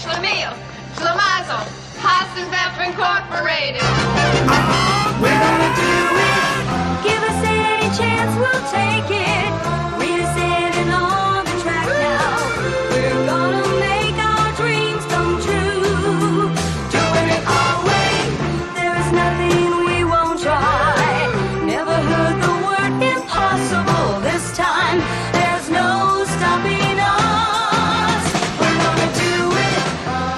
Schlemiel, Schlemazel, Haas and Pep Incorporated. We're gonna do it. Give us any chance, we'll take it. We're sitting on the track now. We're gonna make our dreams come true. Doing it our way. There is nothing we won't try. Never heard the word impossible this time. There's no stopping us. We're gonna do it.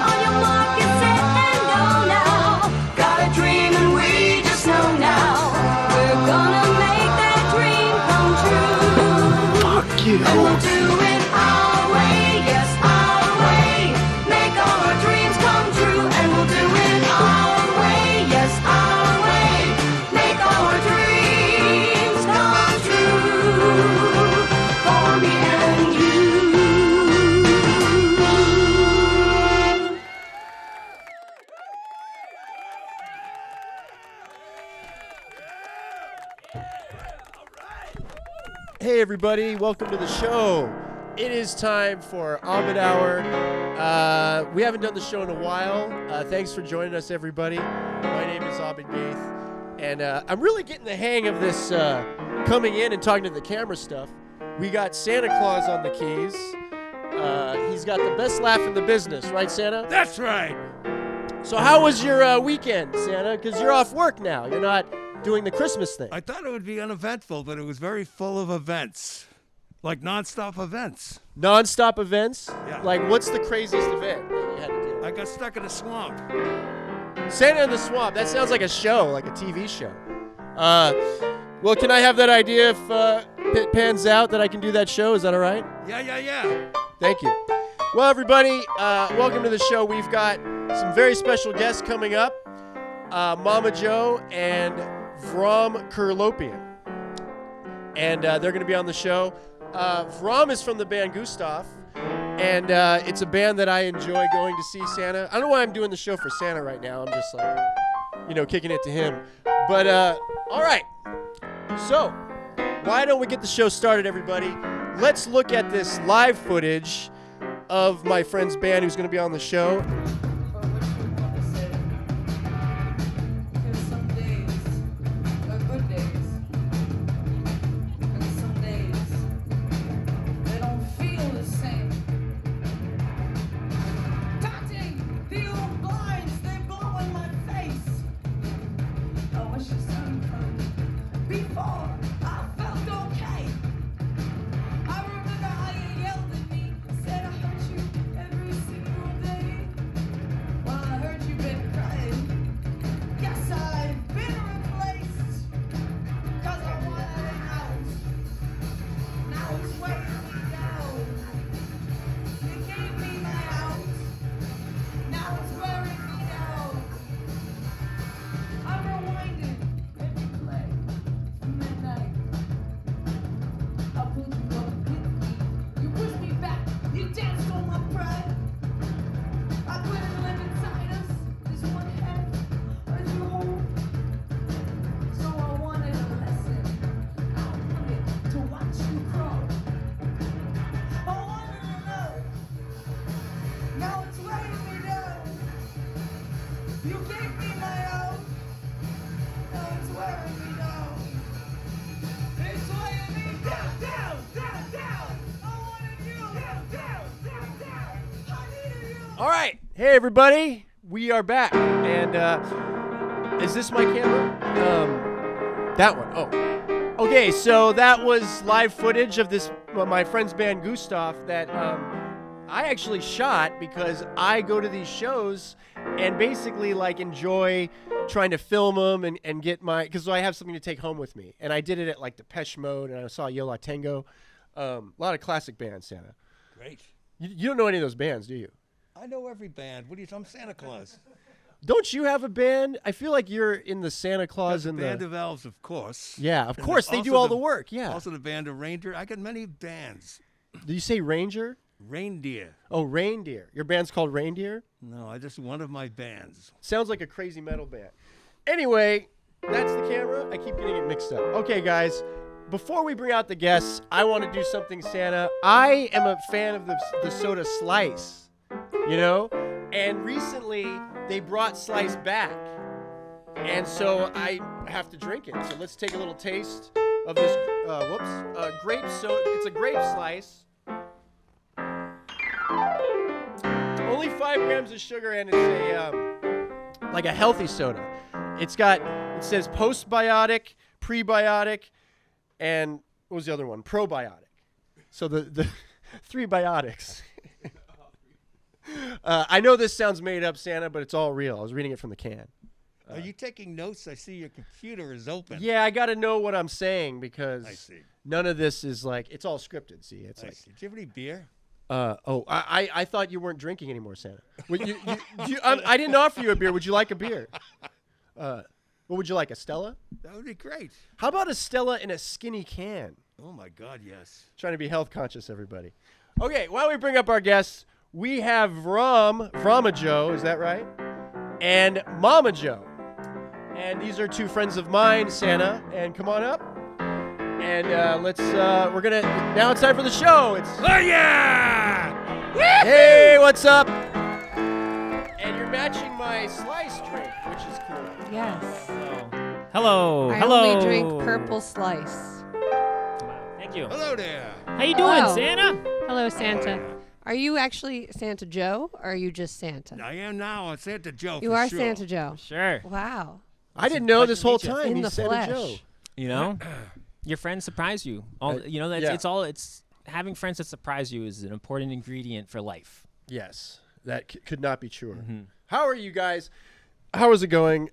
On your mark, get set and go now. Got a dream and we just know now. We're gonna make that dream come true. Fuck you. And we'll do it our way, yes, our way. Make all our dreams come true. And we'll do it our way, yes, our way. Make all our dreams come true. For me and you. Hey everybody, welcome to the show. It is time for Abed Hour. We haven't done the show in a while. Thanks for joining us, everybody. My name is Abed Gaith, and I'm really getting the hang of this coming in and talking to the camera stuff. We got Santa Claus on the keys. He's got the best laugh in the business, right, Santa? That's right. So how was your weekend, Santa? Because you're off work now. You're not doing the Christmas thing. I thought it would be uneventful, but it was very full of events, like nonstop events. Non-stop events? Yeah. Like, what's the craziest event that you had to do? I got stuck in a swamp. Santa in the Swamp. That sounds like a show, like a TV show. Well, can I have that idea if it pans out that I can do that show? Is that all right? Yeah. Thank you. Well, everybody, welcome to the show. We've got some very special guests coming up. MamaJoe and VramaJoe. And they're going to be on the show. Vram is from the band Gustav. And it's a band that I enjoy going to see Santa. I don't know why I'm doing the show for Santa right now. I'm just like, kicking it to him. But, all right. So, why don't we get the show started, everybody? Let's look at this live footage of my friend's band who's going to be on the show. Some days are good days, and some days they don't feel the same. Touching the old blinds, they blow in my face. I wish the sun come before I felt okay. I remember how you yelled at me, said I hurt you every single day. Well, I heard you been crying. Guess I've been replaced, 'cause I wanted it out. Now it's weighing me down. You gave me my out. Now it's wearing me down. I'm rewinding every play from midnight. I pulled you up with me. You pushed me back. You danced on my pride. I couldn't live inside us. This one half as you hold. So I wanted a lesson. I wanted to watch you grow. I wanted to know. Now it's weighing me down. You gave me my own. Now it's wearing me down. It's weighing me down, down. I wanted you. Down. I needed you. All right. Hey, everybody. We are back. And is this my camera? That one. Oh. Okay, so that was live footage of this my friend's band Gustav that I actually shot because I go to these shows and basically like enjoy trying to film them and get because I have something to take home with me. And I did it at like Depeche Mode and I saw Yo La Tengo. A lot of classic bands, Santa. Great. You don't know any of those bands, do you? I know every band. What are you talking? I'm Santa Claus. Don't you have a band? I feel like you're in the Santa Claus The and Band of Elves, of course. Yeah, of And course. They also do all the work, yeah. Also the Band of Reindeer. I got many bands. Do you say Ranger? Reindeer. Oh, Reindeer. Your band's called Reindeer? No, I just one of my bands. Sounds like a crazy metal band. Anyway, that's the camera. I keep getting it mixed up. Okay, guys. Before we bring out the guests, I want to do something, Santa. I am a fan of the soda Slice. You know, And recently, they brought Slice back. And so I have to drink it. So let's take a little taste of this, grape soda. It's a grape slice. Only 5 grams of sugar, and it's like a healthy soda. It says postbiotic, prebiotic, and what was the other one? Probiotic. So the 3 biotics. I know this sounds made up, Santa, but it's all real. I was reading it from the can. Are you taking notes? I see your computer is open. Yeah, I got to know what I'm saying because I see. none of this is like, it's all scripted. See, it's I like. see. Do you have any beer? I thought you weren't drinking anymore, Santa. I didn't offer you a beer. Would you like a beer? What would you like, a Stella? That would be great. How about a Stella in a skinny can? Oh, my God, yes. Trying to be health conscious, everybody. Okay, why don't we bring up our guests? We have VramaJoe, is that right? And MamaJoe. And these are 2 friends of mine, Santa, and come on up. And now it's time for the show. Oh, yeah! Hey, what's up? And you're matching my slice drink, which is cool. Yes. Hello. I Hello. only drink purple slice. Thank you. Hello there. How you doing, Hello. Santa? Hello, Santa. Are you actually Santa Joe, or are you just Santa? I am now on Santa Joe. You for are sure. Santa Joe. Sure. Wow. I didn't know pleasure this to whole meet you. time. In He's the Santa flesh. Joe. You know, your friends surprise you. Yeah. It's having friends that surprise you is an important ingredient for life. Yes, that could not be truer. Mm-hmm. How are you guys? How is it going?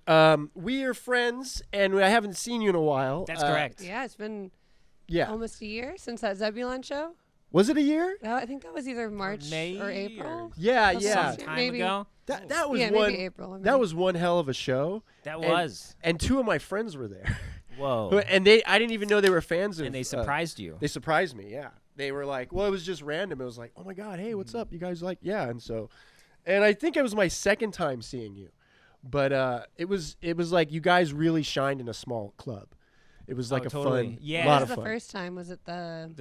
We are friends, and I haven't seen you in a while. That's correct. Yeah, it's been Yeah. almost a year since that Zebulon show. Was it a year? No, I think that was either March May or April. Yeah, Some yeah. Some time Maybe. ago. That was Yeah, one. maybe April. or That May. was one hell of a show. That And- was. And 2 of my friends were there. Whoa. And I didn't even know they were fans of. And they surprised you. They surprised me. Yeah. They were like, well, it was just random. It was like, oh my God, hey, what's up? You guys like, yeah. And I think it was my second time seeing you, but it was like you guys really shined in a small club. It was like a totally. fun, Yeah. lot What of was the fun. first time? Was it the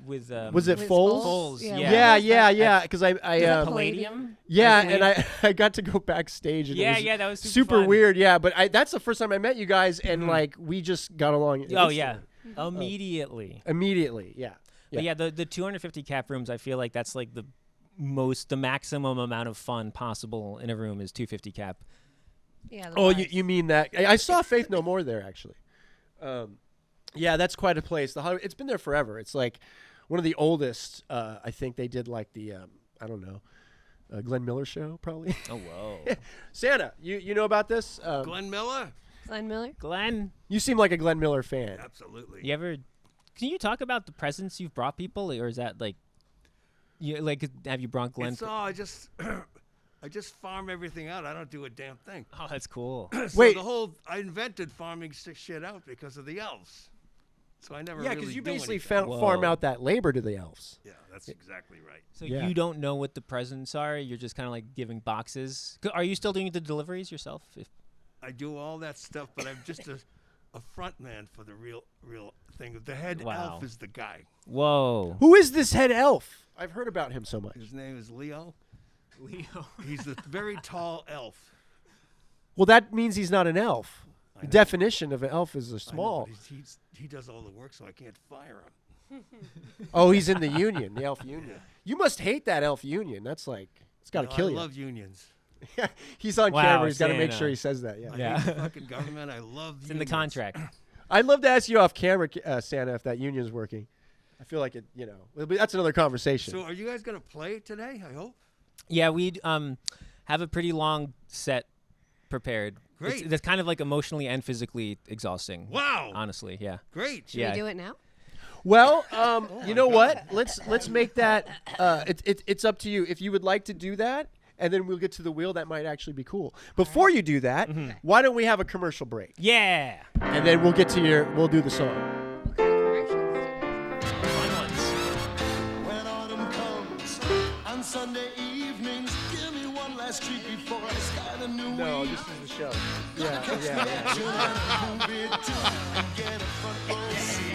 with Was it with Foles? Foles, yeah. Yeah, what was yeah, that? yeah. Because I that Palladium? yeah, I and I got to go backstage. And it Yeah, was yeah, that was super fun. weird. Yeah, but that's the first time I met you guys, and like we just got along. Oh, yeah. instantly. Immediately. Immediately, yeah. But yeah, the 250 cap rooms, I feel like that's like the maximum amount of fun possible in a room is 250 cap. Yeah. The Oh, bars. you mean that? I saw Faith No More there actually. Yeah, that's quite a place. It's been there forever. It's like one of the oldest. I think they did like the I don't know, Glenn Miller show probably. Oh, whoa. Santa, you know about this? Glenn Miller? Glenn Miller. Glenn, You seem like a Glenn Miller fan. Absolutely. can you talk about the presents you've brought people, or is that like, have you brought Glenn? It's all, I just farm everything out. I don't do a damn thing. Oh, that's cool. So Wait. I invented farming shit out because of the elves. So I never Yeah, really because you do basically anything. farm Whoa. out that labor to the elves. Yeah, that's exactly right. So Yeah. you don't know what the presents are. You're just kind of like giving boxes. Are you still doing the deliveries yourself? I do all that stuff, but I'm just a front man for the real thing. The head Wow. elf is the guy. Whoa. Who is this head elf? I've heard about him so much. His name is Leo. Leo. He's the very tall elf. Well, that means he's not an elf. The definition of an elf is a I know, small. but he does all the work, so I can't fire him. Oh, he's in the union, the elf union. You must hate that elf union. That's like, it's got to No, kill I you. love unions. He's on Wow, camera. He's got to make Santa. sure he says that. Yeah. Yeah. I hate the fucking government. I love It's in the unions. contract. I'd love to ask you off camera, Santa, if that union's working. I feel like it, that's another conversation. So are you guys going to play today, I hope? Yeah, we'd have a pretty long set prepared. Great. That's kind of like emotionally and physically exhausting. Wow. Honestly, yeah. Great. Should Yeah. we do it now? Well, you know what? Let's make that. It's up to you. If you would like to do that, and then we'll get to the wheel. That might actually be cool. Before you do that, why don't we have a commercial break, Yeah. and then we'll get to we'll do the song. What kind of commercials do you guys have? Fun ones. When autumn comes on Sunday evenings, give me one last treat before I start a new No, week. this is the show. Yeah. Movie too, and get a front row seat.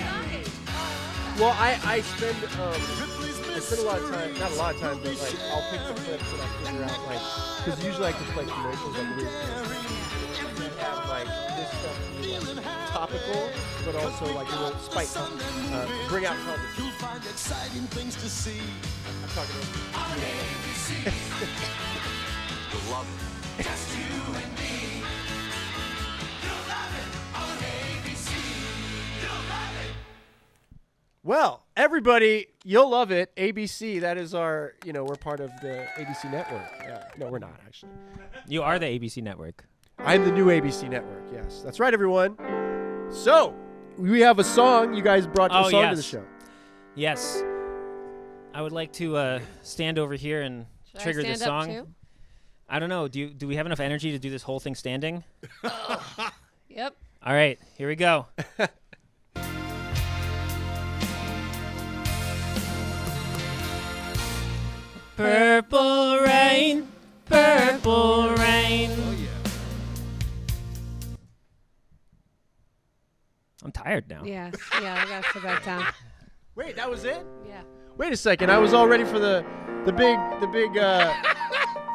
Well, I spend. Ripley's I spend a lot of time, not a lot of time, but like I'll pick the clips and I'll figure out like, because usually I can play commercials like really have like this stuff be like topical, but also like a little spike, bring out colors. You'll find exciting things to see. I'm talking about You'll love it. Just you and me. You'll love it on ABC. You'll love it. Well, everybody, you'll love it. ABC, that is our, we're part of the ABC network. No, we're not, actually. You are the ABC network. I'm the new ABC network, yes. That's right, everyone. So, we have a song. You guys brought a song to the show. Yes. I would like to stand over here and trigger this song. Too? I don't know. Do we have enough energy to do this whole thing standing? Yep. All right, here we go. Purple rain, purple rain. Oh, yeah. I'm tired now. Yeah, I gotta sit back down. Wait, that was it? Yeah. Wait a second. I was all ready for the big.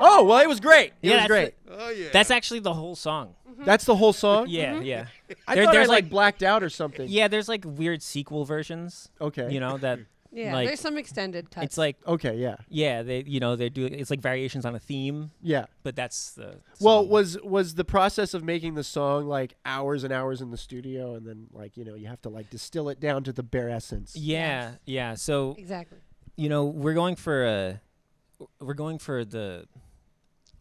Oh, well, it was great. It was great. Oh, yeah. That's actually the whole song. That's the whole song? Yeah, yeah. I There- thought I there's like blacked out or something. Yeah, there's like weird sequel versions. Okay. That Yeah, like there's some extended cuts. it's like Okay, yeah. they do it's like variations on a theme, Yeah. but that's the Well, song. was the process of making the song like hours and hours in the studio, and then like you have to like distill it down to the bare essence? yeah, yeah. So exactly. we're going for the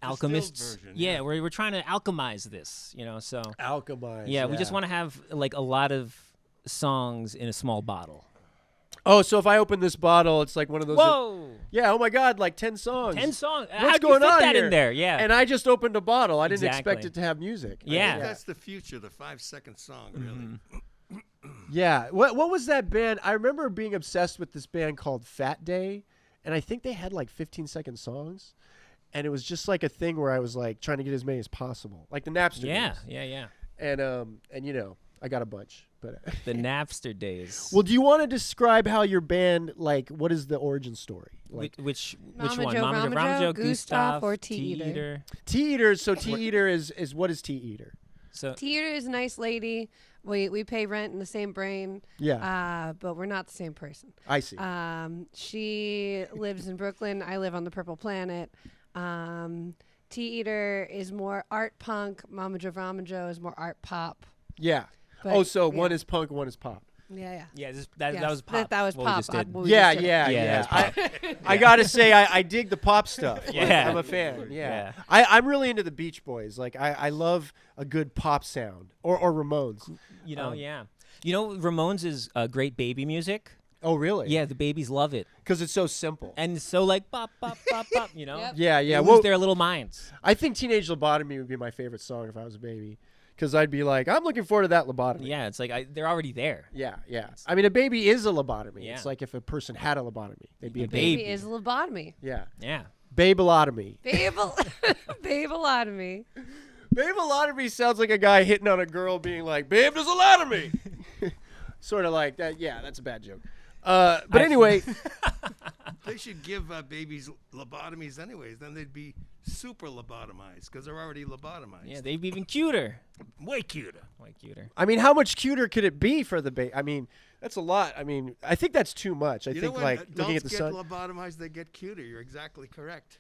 alchemists. version, yeah, yeah. we're trying to alchemize this. So Alchemize. yeah, we just want to have like a lot of songs in a small bottle. Oh, so if I open this bottle, it's like one of those. Whoa! Yeah. Oh my God! Like 10 songs. 10 songs. What's How'd going you fit on that here? in there? Yeah. And I just opened a bottle. I didn't expect Exactly. it to have music. Yeah. That's the future, the 5-second song, really. Yeah. What was that band? I remember being obsessed with this band called Fat Day, and I think they had like 15-second songs, and it was just like a thing where I was like trying to get as many as possible, like the Napster. Yeah, days. yeah. And I got a bunch, but The Napster days. well, do you want to describe how your band, like, what is the origin story? Like which Mama one? Joe, MamaJoe, VramaJoe, VramaJoe, Gustav, or Tea Tea-Eater? Tea Eater. So Tea Eater is what is Tea Eater? So Tea-Eater is a nice lady. We pay rent in the same brain. Yeah. But we're not the same person. I see. She lives in Brooklyn. I live on the Purple Planet. Tea-Eater is more art punk. MamaJoe, VramaJoe is more art pop. Yeah. But, So one yeah. is punk, one is pop. Yeah. yeah, Yes, that was pop. That was what we pop. just did. what we Yeah, just did. yeah, Yeah, yeah. that's I gotta say, I dig the pop stuff. Like, Yeah. I'm a fan. Yeah, Yeah. I'm really into the Beach Boys. Like, I love a good pop sound or Ramones. Yeah. Ramones is great baby music. Oh, really? Yeah, the babies love it. because it's so simple. And so like pop, pop, pop, pop, Yep. Yeah, yeah. They Well, lose their little minds. I think Teenage Lobotomy would be my favorite song if I was a baby, because I'd be like, I'm looking forward to that lobotomy. Yeah, it's like they're already there. Yeah, yeah. I mean, a baby is a lobotomy. Yeah. It's like if a person had a lobotomy, they'd be a baby. baby. Baby is lobotomy. Yeah. Yeah. Babelotomy. Babelotomy. Babelotomy sounds like a guy hitting on a girl being like, babe, there's a lot of me. Sort of like that. Yeah, that's a bad joke. But anyway, They should give babies lobotomies anyways. Then they'd be super lobotomized because they're already lobotomized. Yeah, they'd be even cuter. Way cuter. Way cuter. I mean, how much cuter could it be for the baby? I mean, that's a lot. I mean, I think that's too much. I You think know when like adults looking at the get sun. lobotomized, they get cuter. You're exactly correct.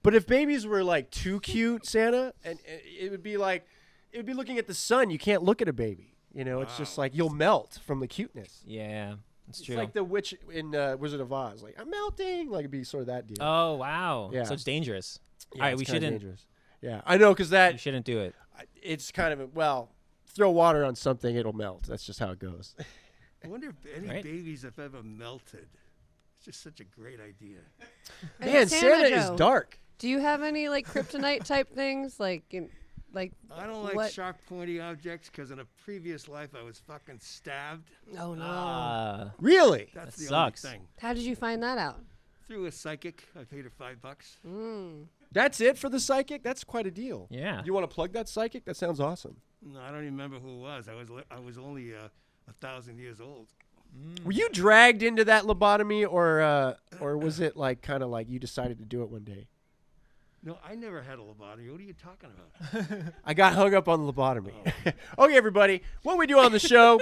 But if babies were like too cute, Santa, and it would be like, it would be looking at the sun. You can't look at a baby. You know, it's just like you'll melt from the cuteness. Yeah, that's It's true. like the witch in Wizard of Oz. Like, I'm melting. Like, it'd be sort of that deal. Oh wow. Yeah. So it's dangerous. Yeah, All right, it's we kinda shouldn't. dangerous. Yeah, I know, because We that shouldn't do it. it's kind of throw water on something, it'll melt. That's just how it goes. I wonder if any Right. babies have ever melted. It's just such a great idea. Man, Santa is Joe, dark. Do you have any like kryptonite type things? Like I don't like what? sharp, pointy objects because in a previous life I was fucking stabbed. Oh no. Really? That's That the sucks. only thing. How did you find that out? Through a psychic, I paid her $5. That's it for the psychic? That's quite a deal. Yeah. You want to plug that psychic? That sounds awesome. No, I don't even remember who it was. I was only 1,000 years old. Were you dragged into that lobotomy, or was it like kind of like you decided to do it one day? No, I never had a lobotomy. What are you talking about? I got hung up on the lobotomy. Okay, everybody. What we do on the show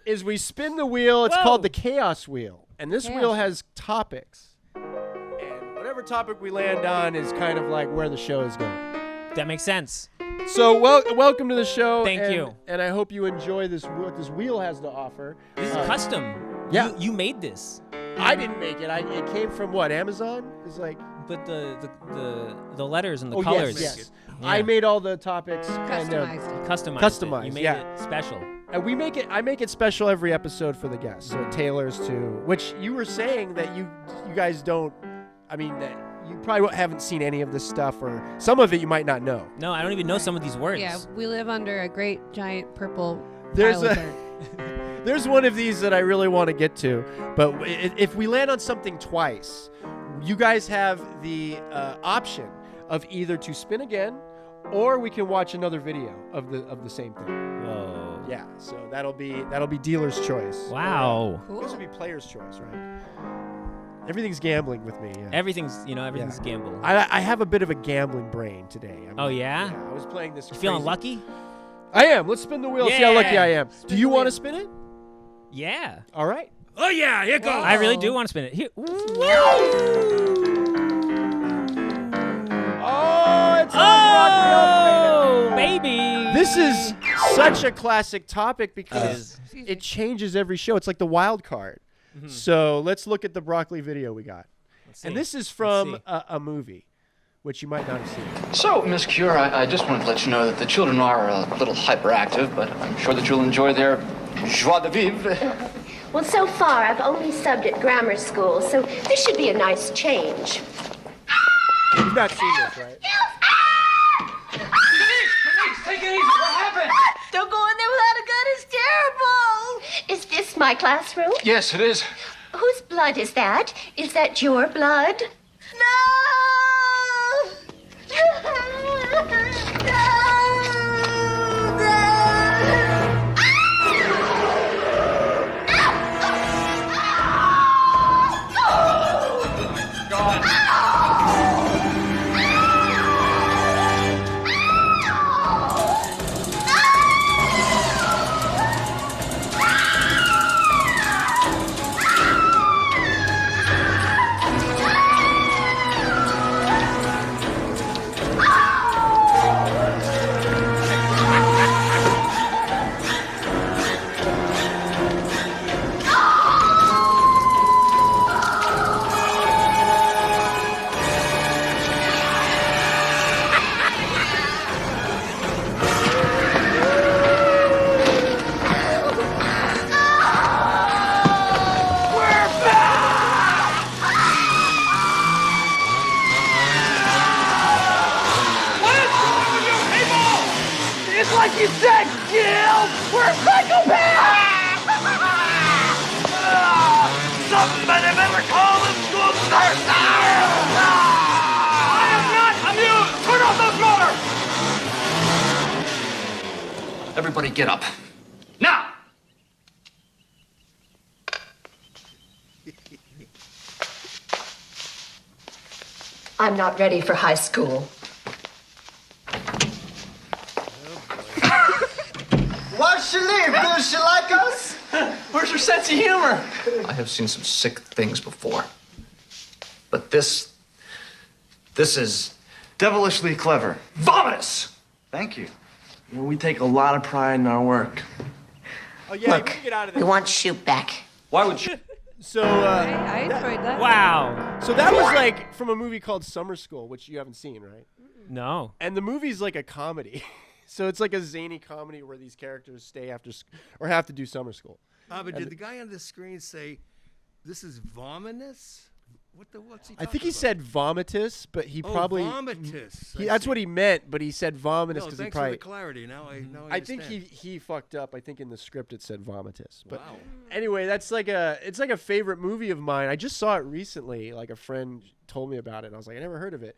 is we spin the wheel. It's called the Chaos Wheel. And this wheel has topics. And whatever topic we land on is kind of like where the show is going. That makes sense. So welcome to the show. Thank you. And I hope you enjoy what this wheel has to offer. This is custom. Yeah. You made this. I didn't make it. It came from what? Amazon? It's like... But the letters and the Oh, colors. yes. Yeah. I made all the topics kind of... Customized. You made it special. And I make it special every episode for the guests. So it tailors to... Which you were saying that you guys don't... I mean, that you probably haven't seen any of this stuff, or some of it you might not know. No, I don't even know some of these words. Yeah, we live under a great giant purple There's pile of a- dirt. There's one of these that I really want to get to, but if we land on something twice, you guys have the option of either to spin again, or we can watch another video of the same thing. Whoa. Yeah, so that'll be dealer's choice. Wow. Cool. This would be player's choice, right? Everything's gambling with me. Yeah. Everything's Yeah. gamble. I have a bit of a gambling brain today. Oh, yeah? I was playing this. You feeling crazy- lucky? I am. Let's spin the wheel. See how lucky Yeah. I am. Do you want to spin it? Yeah. All right. Oh, yeah, here goes. I really do want to spin it. Here. Oh, it's Oh, baby. This is such a classic topic because It is. it changes every show. It's like the wild card. So let's look at the broccoli video we got. Let's see. And this is Let's from see. a movie, which you might not have seen. So, Miss Cure, I just wanted to let you know that the children are a little hyperactive, but I'm sure that you'll enjoy their joie de vivre. Well, so far, I've only subbed at grammar school, so this should be a nice change. You've not seen this, right? Denise, take it easy. What happened? Don't go in there without a gun. It's terrible. Is this my classroom? Yes, it is. Whose blood is that? Is that your blood? It's like you said, Gil! We're psychopaths! Somebody better call the school nurse! I am not amused! Turn off those motors! Everybody get up. Now! I'm not ready for high school. Why'd she leave? Does she like us? Where's your sense of humor? I have seen some sick things before. But this is Devilishly clever. vomitous! Thank you. You know, we take a lot of pride in our work. Oh yeah, Look, you can get out of we this. want shoot back. Why would you? So I enjoyed that. Wow. so that was like from a movie called Summer School, which you haven't seen, right? No. And the movie's like a comedy. So it's like a zany comedy where these characters stay after or have to do summer school. But did the guy on the screen say, "This is vomitous"? What's he? I think talking he about? said vomitous, but he probably vomitous. that's what he meant, but he said vomitous No, because he thanks probably. for the clarity. Now I I think understand. he fucked up. I think in the script it said vomitous. But Wow. anyway, it's like a favorite movie of mine. I just saw it recently. Like a friend told me about it. And I was like, I never heard of it.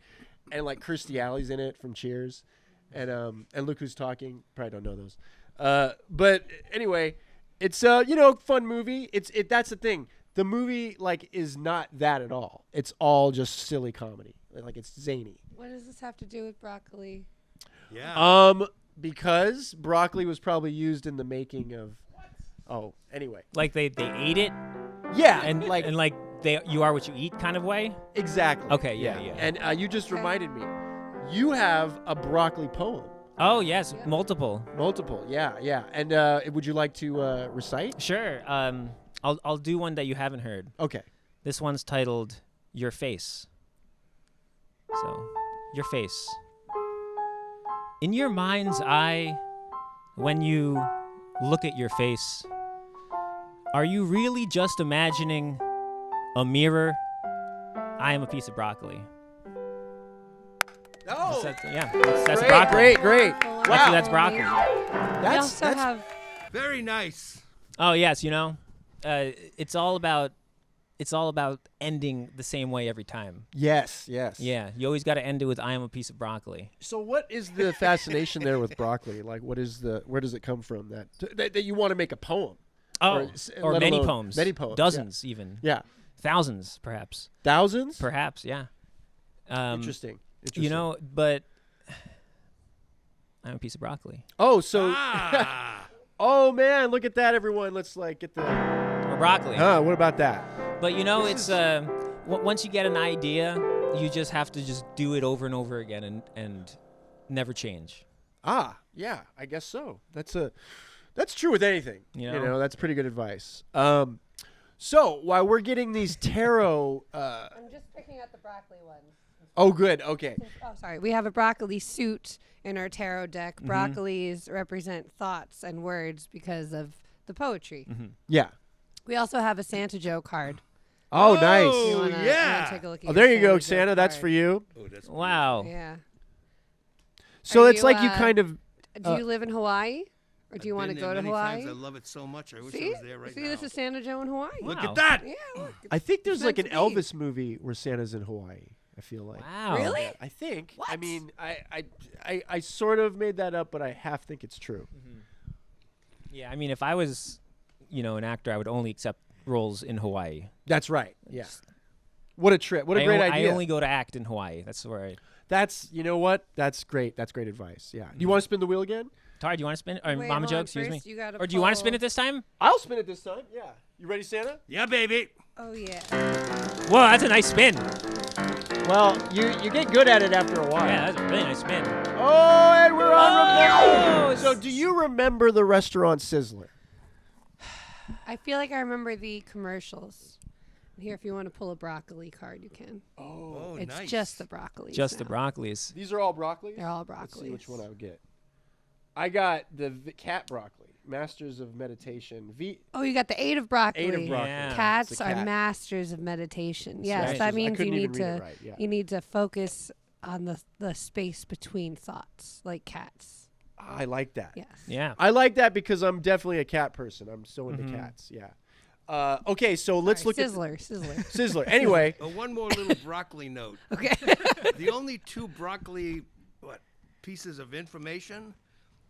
And like Kirstie Alley's in it from Cheers, and Look Who's Talking. Probably don't know those. But anyway, It's fun movie. That's the thing. The movie is not that at all. It's all just silly comedy. Like it's zany. What does this have to do with broccoli? Yeah. Because broccoli was probably used in the making of. Oh, anyway. Like they ate it. Yeah, And you are what you eat kind of way. Exactly. Okay. Yeah. And you just reminded me. You have a broccoli poem. Oh yes, multiple. Multiple. Yeah. And would you like to recite? Sure. I'll do one that you haven't heard. Okay. This one's titled "Your Face." So, your face. In your mind's eye, when you look at your face, are you really just imagining a mirror? I am a piece of broccoli. Oh, that's broccoli. Great. Wow. Actually, that's broccoli. We also have. Very nice. Oh yes, it's all about ending the same way every time. Yes. Yeah, you always got to end it with "I am a piece of broccoli." So what is the fascination there with broccoli? Like, where does it come from that you want to make a poem? Or let many alone poems. Many poems. Dozens even. Yeah. Thousands perhaps. Thousands? Perhaps, yeah. Interesting. But I'm a piece of broccoli. Oh, so oh man, look at that, everyone. Let's get the Or broccoli. what about that? But it's once you get an idea, you just have to just do it over and over again and never change. Yeah, I guess so. That's true with anything. That's pretty good advice. So while we're getting these tarot I'm just picking out the broccoli ones. Oh, good. Okay. Oh, sorry. We have a broccoli suit in our tarot deck. Broccolis represent thoughts and words because of the poetry. Yeah. We also have a Santa Joe card. Oh, nice. You wanna take a look at Oh, there your you go, Joe Santa. That's card. for you. Oh, that's Wow. Yeah. So Are it's like you kind of. Do you live in Hawaii? Or do you want to go to Hawaii? I love it so much. I wish See? I was there right See, now. this is Santa Joe in Hawaii. Look Wow. at that. Yeah, look. I think there's like an meant to be. Elvis movie where Santa's in Hawaii. I feel like. Wow. Really? I think. What? I mean, I sort of made that up, but I half think it's true. Yeah, I mean, if I was, an actor, I would only accept roles in Hawaii. That's right. Yeah. What a trip. What a great idea. I only go to act in Hawaii. That's where I... That's, you know what? That's great. That's great advice. Yeah. Do you want to spin the wheel again? Tari, do you want to spin it? Or Wait, Mama hold Joe, on. excuse First, me. you gotta Or do you want to spin pull- it this time? I'll spin it this time. Yeah. You ready, Santa? Yeah, baby. Oh, yeah. Whoa, that's a nice spin. Well, you get good at it after a while. Yeah, that's a really nice spin. Oh, and we're on. Oh, So do you remember the restaurant Sizzler? I feel like I remember the commercials. Here, if you want to pull a broccoli card, you can. Oh, It's nice. just the broccoli. Just the broccolis. These are all broccoli? They're all Let's see broccolis. which one I would get. I got the cat broccoli, Masters of Meditation. Oh, you got the 8 of broccoli. 8 of broccoli. Yeah. Cats It's a are cat. masters of meditation. That's Yes, right. that I means you couldn't even need read it to right, yeah. you need to focus on the space between thoughts, like cats. I like that. Yes. Yeah. I like that because I'm definitely a cat person. I'm so into cats. Yeah. Okay, so let's look Sizzler. at Sizzler. Anyway, One more little broccoli note. Okay. The only 2 broccoli pieces of information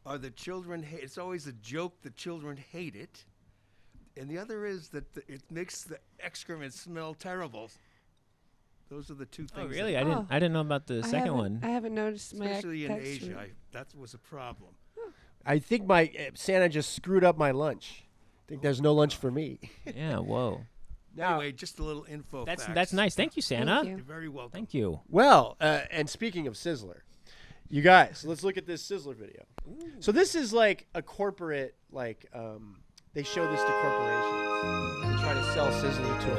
are the children hate. It's always a joke the children hate it, and the other is that it makes the excrement smell terrible. Those are the 2 things. Oh, really? that- I didn't know about the second one. I haven't noticed my especially in texture. Asia, that was a problem. I think my Santa just screwed up my lunch. I think there's no lunch for me. Yeah, whoa. Now, Anyway, just a little info. That's nice. Thank you, Santa. Thank you. You're very welcome. Thank you. well, and speaking of Sizzler, you guys, let's look at this Sizzler video. So this is like a corporate, they show this to corporations to try to sell Sizzler to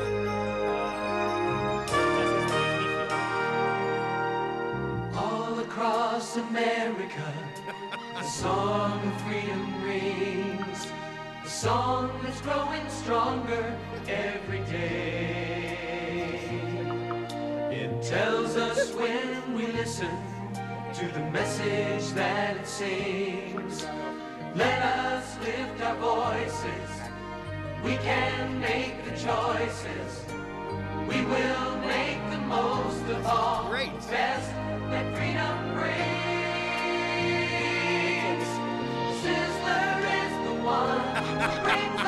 All across America, the song of freedom rings. A song that's growing stronger every day. It tells us when we listen to the message that it sings. Let us lift our voices. We can make the choices. We will make the most of all the best that freedom brings. Sizzler is the one who brings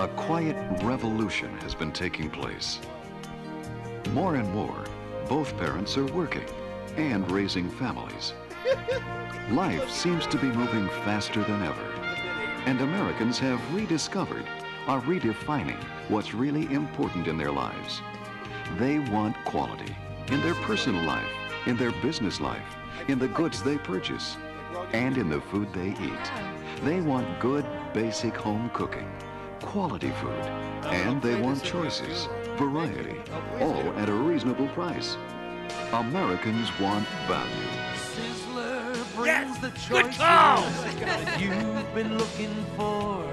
a quiet revolution has been taking place. More and more, both parents are working and raising families. Life seems to be moving faster than ever, and Americans have rediscovered, are redefining what's really important in their lives. They want quality in their personal life, in their business life, in the goods they purchase, and in the food they eat. They want good, basic home cooking, quality food, and they want choices, variety, all at a reasonable price. Americans want value. Sizzler brings the choices you've been looking for,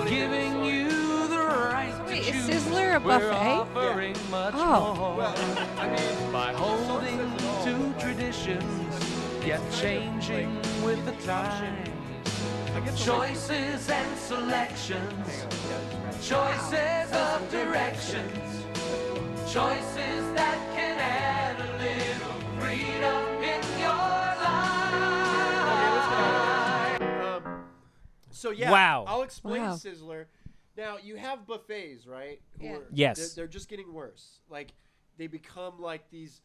giving you the right Wait, to is choose. Sizzler a We're buffet? offering much Oh. more by holding to traditions, yet changing with the times. Choices and selections, choices of directions, choices that can add a little freedom in your life. So yeah, Wow. I'll explain Wow. Sizzler. Now you have buffets, right? Yeah. Yes. They're just getting worse. Like they become like these,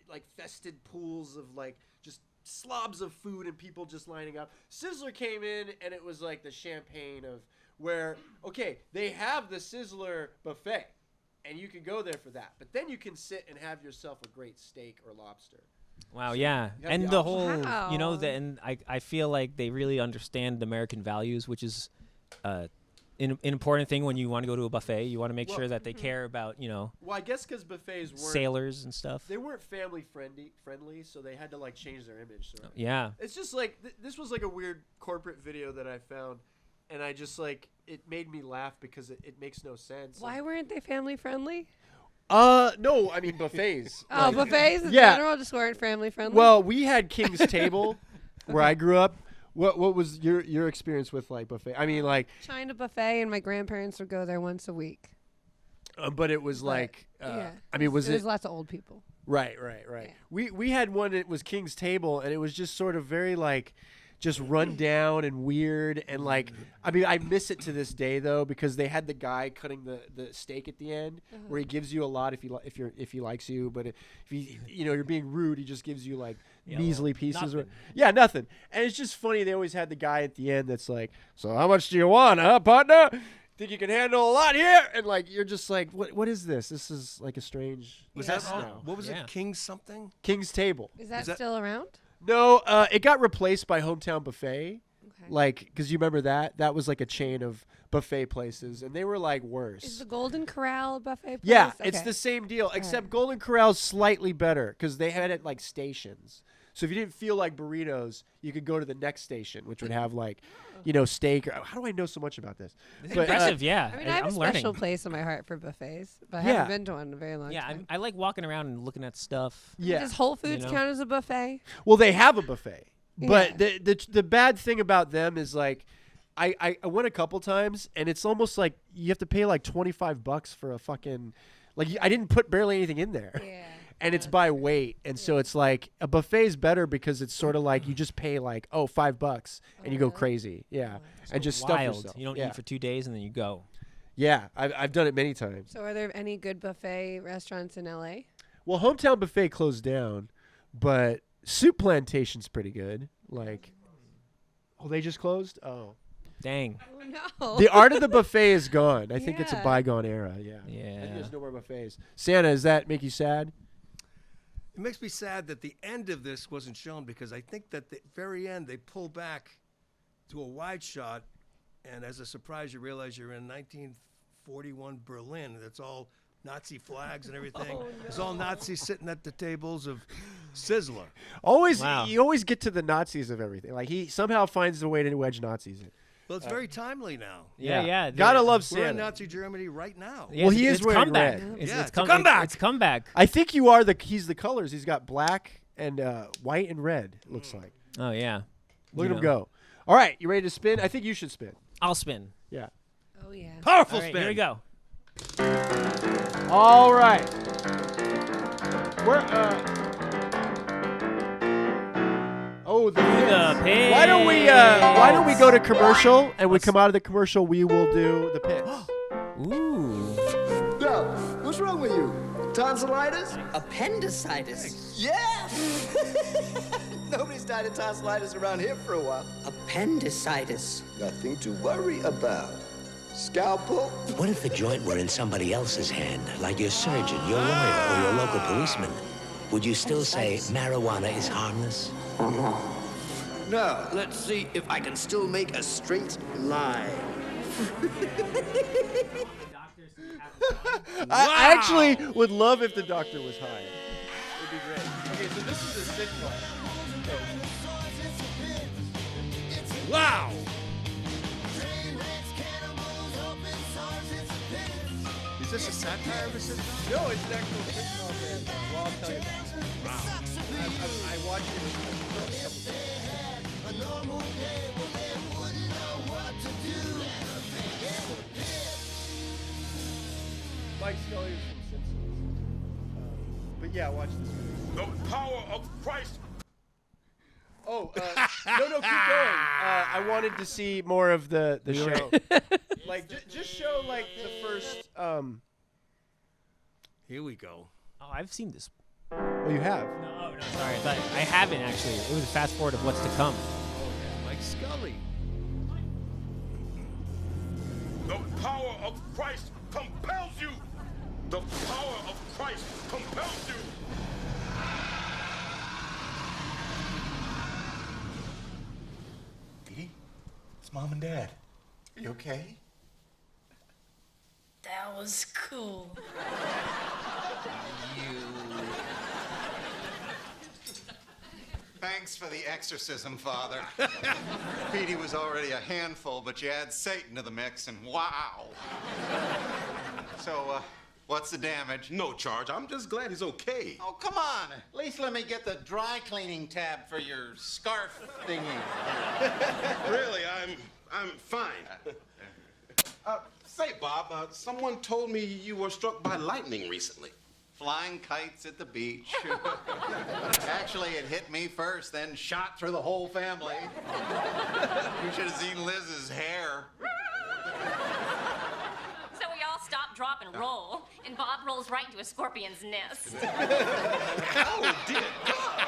like fested pools of like just slobs of food and people just lining up. Sizzler came in and it was like the champagne of where okay they have the Sizzler buffet, and you can go there for that. But then you can sit and have yourself a great steak or lobster. Wow, yeah. you have And the the option. whole, you know, and I feel like they really understand American values, which is an important thing when you want to go to a buffet. You want to make Well, sure that they care about, you know, Well, I guess because buffets weren't sailors and stuff. they weren't family friendly, so they had to like change their image. So Yeah. it's just like this was like a weird corporate video that I found, and I just like it made me laugh because it makes no sense. Why weren't they family friendly? No, I mean buffets. Oh, Like, buffets in yeah. general just weren't family friendly. Well, we had King's Table, where I grew up. What was your experience with like buffet? I mean, like, China buffet, and my grandparents would go there once a week. but it was But, like, yeah, I mean, was there's it lots of old people. right? Yeah. We had one that was King's Table, and it was just sort of very like, just run down and weird, and like, I mean, I miss it to this day though because they had the guy cutting the steak at the end, where he gives you a lot if he likes you, but if you're being rude, he just gives you like measly pieces. nothing. Yeah, nothing. And it's just funny. They always had the guy at the end that's like, "So how much do you want, huh, partner? Think you can handle a lot here?" And like, you're just like, "What is this? This is like a strange." Was mess that now. what was Yeah. it? King something? King's Table? Is that that- still around? No, it got replaced by Hometown Buffet. Okay. Like, because you remember that? That was like a chain of buffet places, and they were like worse. Is the Golden Corral a buffet place? Yeah, it's Okay. the same deal, except right. Golden Corral's slightly better because they had it like stations. So if you didn't feel like burritos, you could go to the next station, which would have like, steak. Or, how do I know so much about this? It's But, impressive, yeah. I mean, I have I'm a special learning. place in my heart for buffets, but I Yeah. haven't been to one in a very long Yeah, time. I like walking around and looking at stuff. Yeah. Does Whole Foods know? count as a buffet? Well, they have a buffet, but Yeah. the bad thing about them is like, I went a couple times, and it's almost like you have to pay like $25 for a fucking, like I didn't put barely anything in there. Yeah. And it's by weight, and so it's like a buffet is better because it's sort of like you just pay like $5 and you go really? crazy, yeah, and just stuff Wild. yourself. You don't yeah. eat for 2 days and then you go. Yeah, I've done it many times. So, are there any good buffet restaurants in LA? Well, Hometown Buffet closed down, but Soup Plantation's pretty good. Like, they just closed. Oh, Dang. Oh no. the art of the buffet is gone. I think it's a Yeah. bygone era. Yeah. I Yeah. think there's no more buffets. Santa, does that make you sad? It makes me sad that the end of this wasn't shown because I think that the very end they pull back to a wide shot, and as a surprise, you realize you're in 1941 Berlin. And it's all Nazi flags and everything. It's all Nazis sitting at the tables of Sizzler. Always, Wow. you always get to the Nazis of everything. Like he somehow finds a way to wedge Nazis in. Well, it's very timely now. Yeah. Gotta love We're in Santa. Nazi Germany right now. Yeah, Well, it's- he is it's wearing comeback. red. It's, Yeah, it's, it's a come- comeback. It's comeback. I think he's the colors. He's got black and white and red. It looks like. Oh yeah. Look You at him know. go. All right, you ready to spin? I think you should spin. I'll spin. Yeah. Oh yeah. Powerful All right, spin. here we go. All right. We're Oh, the The pig. Why don't we go to commercial, and we come out of the commercial, we will do the picks. Ooh. Yo, what's wrong with you? Tonsillitis? Appendicitis. Yeah! Nobody's died of tonsillitis around here for a while. Appendicitis. Nothing to worry about. Scalpel? What if the joint were in somebody else's hand, like your surgeon, your lawyer, or your local policeman? Would you still say marijuana is harmless? No. Let's see if I can still make a straight line. I actually would love if the doctor was high. It would be great. Okay, so this is a sitcom. Wow. Is this a satire of a sitcom? No, it's an actual sitcom, man. Well, I'll tell you that. Wow. I watched it a couple times. Mike Scully is from Simpsons. But yeah, watch this movie. The power of Christ. Oh, no, keep going. I wanted to see more of the show. Like, just show, like, the first, Here we go. Oh, I've seen this. Oh, you have? No, sorry. I haven't, actually. It was a fast forward of what's to come. Mike Scully. The power of Christ compels you. The power of Christ compels you. Dee, it's Mom and Dad. Are you okay? That was cool. Thanks for the exorcism, Father. Petey was already a handful, but you add Satan to the mix, and wow. So, what's the damage? No charge. I'm just glad he's okay. Oh, come on. At least let me get the dry cleaning tab for your scarf thingy. Really, I'm fine. Say, Bob, someone told me you were struck by lightning recently. Flying kites at the beach. Actually, it hit me first, then shot through the whole family. You should have seen Liz's hair. So we all stop, drop, and roll, and Bob rolls right into a scorpion's nest. Oh, dear God.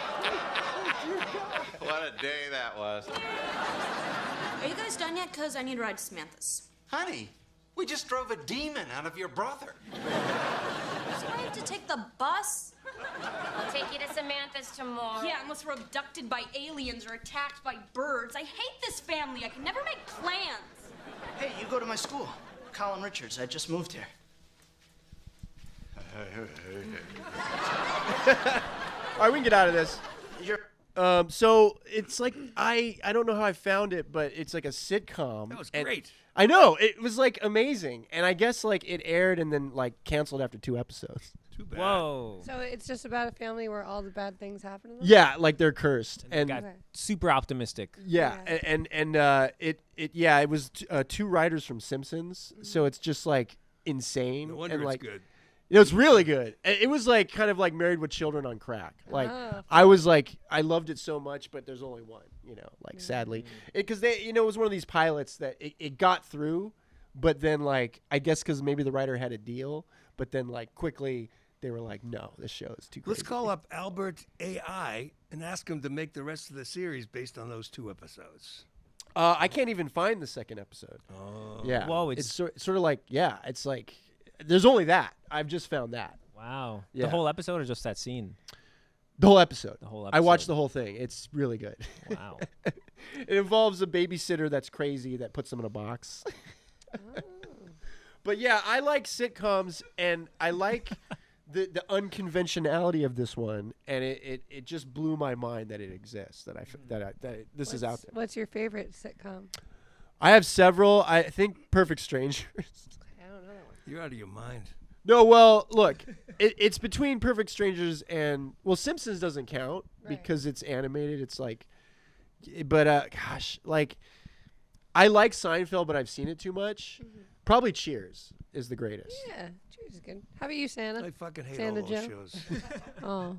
What a day that was. Are you guys done yet? Because I need a ride to Samantha's. Honey, we just drove a demon out of your brother. So I have to take the bus? I'll take you to Samantha's tomorrow. Yeah, unless we're abducted by aliens or attacked by birds. I hate this family. I can never make plans. Hey, you go to my school. Colin Richards. I just moved here. All right, we can get out of this. So it's like I don't know how I found it, but it's like a sitcom. That was and great. I know, it was like amazing, and I guess like it aired and then like canceled after 2 episodes. Too bad. Whoa. So it's just about a family where all the bad things happen to them? Yeah, like they're cursed, and Got super optimistic. yeah, and it was 2 writers from Simpsons, so it's just like insane. No wonder and it's like good. it was really good. It was like kind of like Married with Children on crack. Like Oh. I was like I loved it so much, but there's only one. Like sadly, because they it was one of these pilots that it got through, but then like I guess because maybe the writer had a deal, but then like quickly they were like, no, this show is too crazy. Let's call up Albert AI and ask him to make the rest of the series based on those 2 episodes. I can't even find the second episode. Oh. Yeah. Whoa, it's sort of like it's like there's only that. I've just found that. Wow. Yeah. The whole episode or just that scene? The whole episode. The whole I watched episode. the whole thing. It's really good. Wow. It involves a babysitter that's crazy that puts them in a box. But yeah, I like sitcoms, and I like the unconventionality of this one, and it just blew my mind that it exists. That this is out there. What's your favorite sitcom? I have several. I think Perfect Strangers. I don't know that one. You're out of your mind. No, well, look, it's between Perfect Strangers and Simpsons doesn't count because it's animated. It's like, but gosh, like, I like Seinfeld, but I've seen it too much. Mm-hmm. Probably Cheers is the greatest. Yeah, Cheers is good. How about you, Santa? I fucking hate Santa all those Joe? shows. Oh.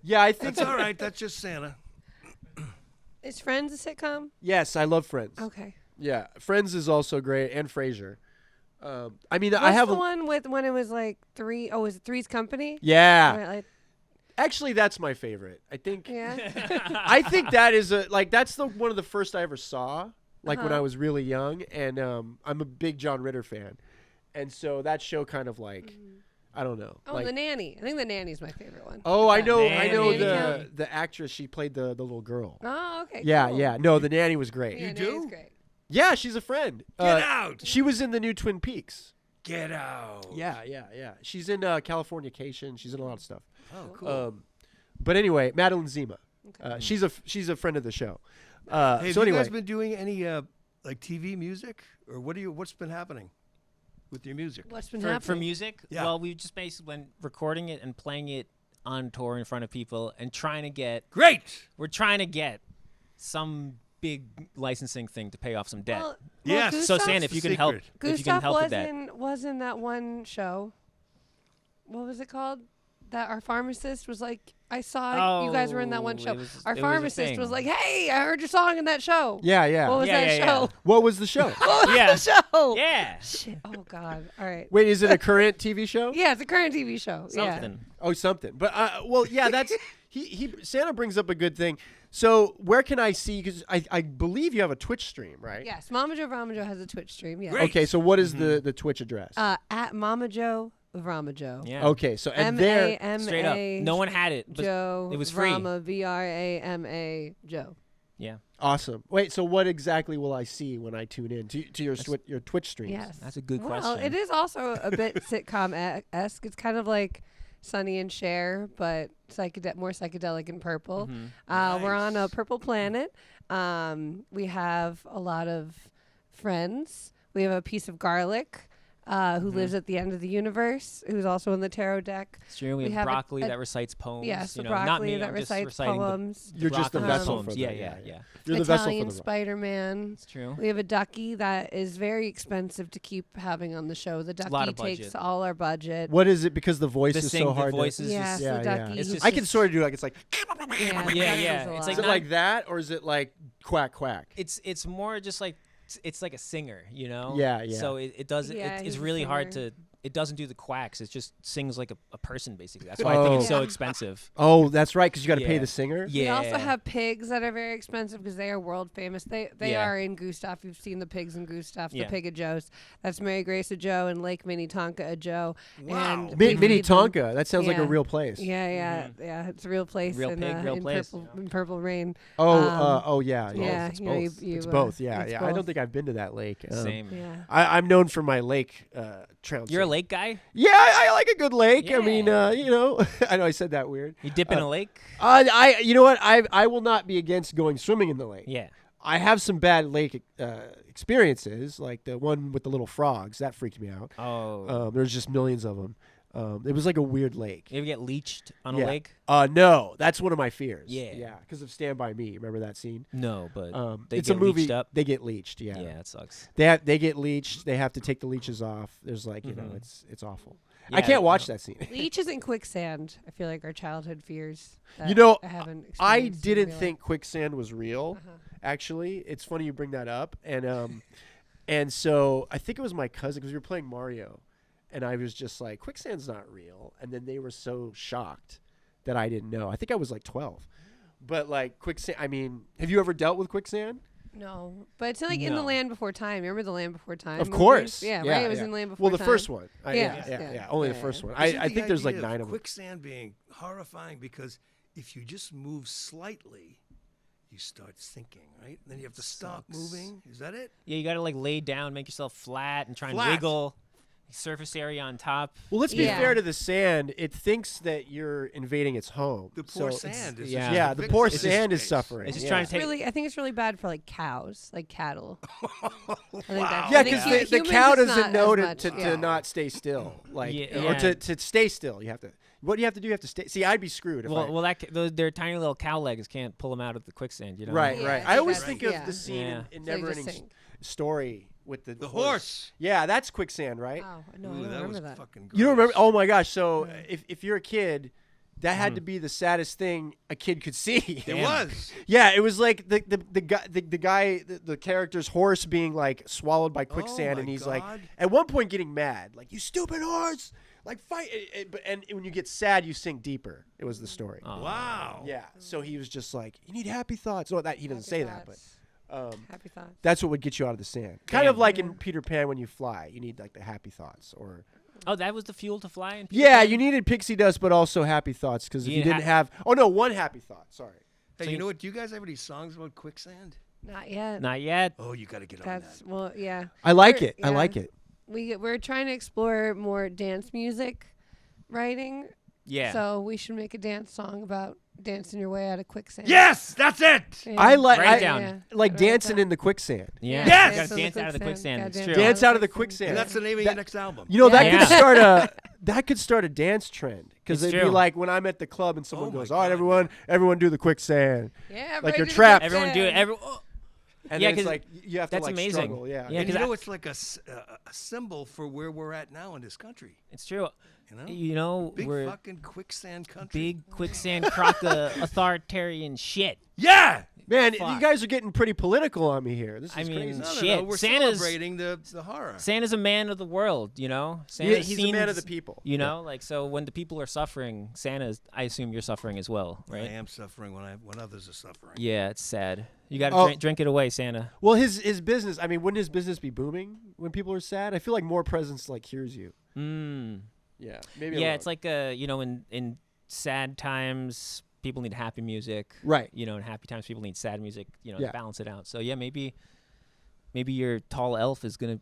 Yeah, I think That's all right. That's just Santa. Is Friends a sitcom? Yes, I love Friends. Okay. Yeah, Friends is also great, and Frasier. I mean, What's I have the one with when it was like three? Oh, was it Three's Company? Yeah. Right, like, Actually, that's my favorite. I think. yeah. I think that is that's one of the first I ever saw, like when Uh-huh. I was really young, and I'm a big John Ritter fan, and so that show kind of like, I don't know. Oh, like, The Nanny. I think The Nanny's my favorite one. Oh, I know Nanny. the actress. She played the little girl. Oh, okay. Yeah, cool. yeah. No, The Nanny was great. Yeah, Nanny's great. Yeah, she's a friend. Get out. She was in the new Twin Peaks. Get out. Yeah, yeah, yeah. She's in Californication. She's in a lot of stuff. Oh, cool. But anyway, Madeline Zima. She's a friend of the show. Have So you anyway, guys been doing any like TV music, or what's been happening with your music? What's been For happening? music? Yeah. Well, we just basically been recording it and playing it on tour in front of people and trying to get. Great. We're trying to get some big licensing thing to pay off some debt. Well, Yes. So Gustav's Stan, if you can help, if you can Gustav help with that. was in that one show. What was it called? That our pharmacist was like, I saw you guys were in that one Oh, show. it was- Our it was a pharmacist was thing. like, hey, I heard your song in that show. yeah, yeah. What was Yeah, that yeah, show? yeah. What was the show? What was Yeah. the show? Yeah. Shit. Oh God. All right. Wait, is it a current TV show? Yeah, it's a current TV show. Yeah. Something. Oh, something. But well, yeah, that's he. Santa brings up a good thing. So where can I see? Because I believe you have a Twitch stream, right? Yes. MamaJoe VramaJoe has a Twitch stream. Yeah. Okay, so what is the Twitch address? At MamaJoe VramaJoe. Yeah. Okay, so and there Straight up. No one had it. But Joe. it was free. Vrama, VRAMA Joe. Yeah. awesome. Wait, so what exactly will I see when I tune in to your your Twitch streams? Yes. That's a good Well, question. it is also a bit sitcom-esque. It's kind of like Sonny and Cher, but more psychedelic and purple. We're on a purple planet. We have a lot of friends. We have a piece of garlic who lives at the end of the universe, who's also in the tarot deck. It's true. We have broccoli that recites poems. Yes, you the know, not broccoli me. that I'm just recites reciting poems. You're just the broccoli vessel poems. for Yeah, them, yeah, yeah. yeah. You're the vessel Italian for the Spider-Man. It's true. We have a ducky that is very expensive to keep having on the show. The a lot ducky of takes budget. all our budget. What is it? Because the voice is so hard. The voice is Yes, just, the ducky. It's just, I can sort of do like it's like. Yeah, Yeah, the yeah. ducky's a It's lot. Is it like that, or is it like quack quack? it's more just like it's like a singer, you know. Yeah, yeah. So it does Yeah, it's he's a really hard singer. to. It doesn't do the quacks. It just sings like a person basically. That's why I think it's so Yeah. expensive. Oh, that's right, because you got to pay Yeah. the singer. We Yeah. also have pigs that are very expensive because they are world famous. They Yeah. are in Gustav. You've seen the pigs in Gustav, Yeah. the pig of Joe's. That's Mary Grace of Joe and Lake Minnetonka of Joe. Wow. And we Mini feed them- Tonka. That sounds like a Yeah. real place. Yeah, yeah, yeah. It's a real place. Real in, pig, real in place. Purple Rain. Oh, yeah, yeah, It's you know, both. you, It's both. Yeah, it's yeah. I don't both. think I've been to that lake. Same. Yeah. I'm known for my lake trouncing. You're a lake guy? Yeah, I like a good lake. I mean, Yeah. you know, I know I said that weird. You dip in a lake? You know what? I will not be against going swimming in the lake. Yeah. I have some bad lake experiences, like the one with the little frogs. That freaked me out. Oh. There's just millions of them. It was like a weird lake. You ever get leached on Yeah. a lake? No, that's one of my fears. Yeah. Yeah, because of Stand By Me. Remember that scene? No, but they it's get a movie. leached up. They get leached. Yeah. Yeah, it sucks. They get leached. They have to take the leeches off. There's like you know, Mhm. it's awful. Yeah, I can't I watch know. that scene. Leeches and quicksand. I feel like our childhood fears. That You know, I haven't. I experienced in didn't real think quicksand was real. Actually, it's funny you bring that up, and so I think it was my cousin because we were playing Mario, and I was just like, quicksand's not real, and then they were so shocked that I didn't know. I think I was like 12, but like quicksand. I mean, have you ever dealt with quicksand? life. No, but it's like in the No. Land Before Time. Remember the Land Before Time? Of movies? course. Yeah, Yeah, right. It was yeah. in Land Before Well, the Time. first one. Yeah, Only the first one. Isn't I the think there's like idea 9 of them. quicksand being horrifying because if you just move slightly, you start sinking, right? Then you have to stop moving. Is that it? Yeah, you got to like lay down, make yourself flat, and try and Flat. wiggle. Surface area on top. Well, let's be fair to the sand. It thinks that you're invading its home. The poor So it's- sand is yeah. just Yeah, a the victim. poor It's just- sand is suffering. It's just yeah. trying to take. Really, I think it's really bad for like cows, like cattle. Wow. Yeah, because the humans cow is doesn't not know as to much, yeah. not stay still, like Yeah. or to stay still. You have to. What do you have to do? You have to stay. See, I'd be screwed if I. Well, their tiny little cow legs can't pull them out of the quicksand. You know. Right, Yeah, right. I I always think think that's- of the scene Yeah. in So they Never just Ending sink. Story with the horse. Yeah, that's quicksand, right? Oh no, I Ooh, don't that remember was that. fucking You don't remember? gross. Oh my gosh! So if you're a kid, that had to be the saddest thing a kid could see. It was. Yeah, it was like the character's horse being like swallowed by quicksand, and he's like at one point getting mad, like, you stupid horse, like fight. And when you get sad, you sink deeper. It was the story. Wow. Yeah. So he was just like, you need happy thoughts. No, that he doesn't say that, but. Happy thoughts. That's what would get you out of the sand. Kind of like in Peter Pan when you fly. You need like the happy thoughts. Oh, that was the fuel to fly in Peter Yeah, Pan? you needed pixie dust, but also happy thoughts. Because if you didn't have... Oh, no, one happy thought. Sorry. Hey, you know what? Do you guys have any songs about quicksand? Not yet. Not yet. Oh, you got to get on that. Well, yeah. I like it. I like it. We're trying to explore more dance music writing. Yeah. So we should make a dance song about dancing your way out of quicksand. Yes, that's it. Yeah. I like Write it down. like dancing in the quicksand. Yeah. Yes! You gotta dance out of the quicksand. It's true. Dance out of the quicksand. And that's the name of your next album. You know, that could start a dance trend. Because It's it'd be true. like when I'm at the club and someone goes, all right, everyone do the quicksand. Yeah, like you're everybody do the trapped. Everyone do it. And Yeah, then it's 'cause like you have to that's like amazing. struggle. Yeah. Yeah, And you 'cause know, it's like a symbol for where we're at now in this country. It's true. You know? Big we're fucking quicksand country. big quicksand crock of authoritarian shit. Yeah! Man, Fuck. you guys are getting pretty political on me here. This is I mean, crazy. No, shit. we're Santa's celebrating the horror. Santa's a man of the world, you know. Yeah, Santa's he's a man of the people. You know, like so when the people are suffering, Santa's. I assume you're suffering as well, right? I am suffering when others are suffering. Yeah, it's sad. You got to drink it away, Santa. Well, his business. I mean, wouldn't his business be booming when people are sad? I feel like more presents like cures you. Yeah, maybe. Yeah, it's like you know, in sad times, people need happy music. Right. You know, in happy times, people need sad music. You know, Yeah. to balance it out. So yeah, maybe your tall elf is gonna.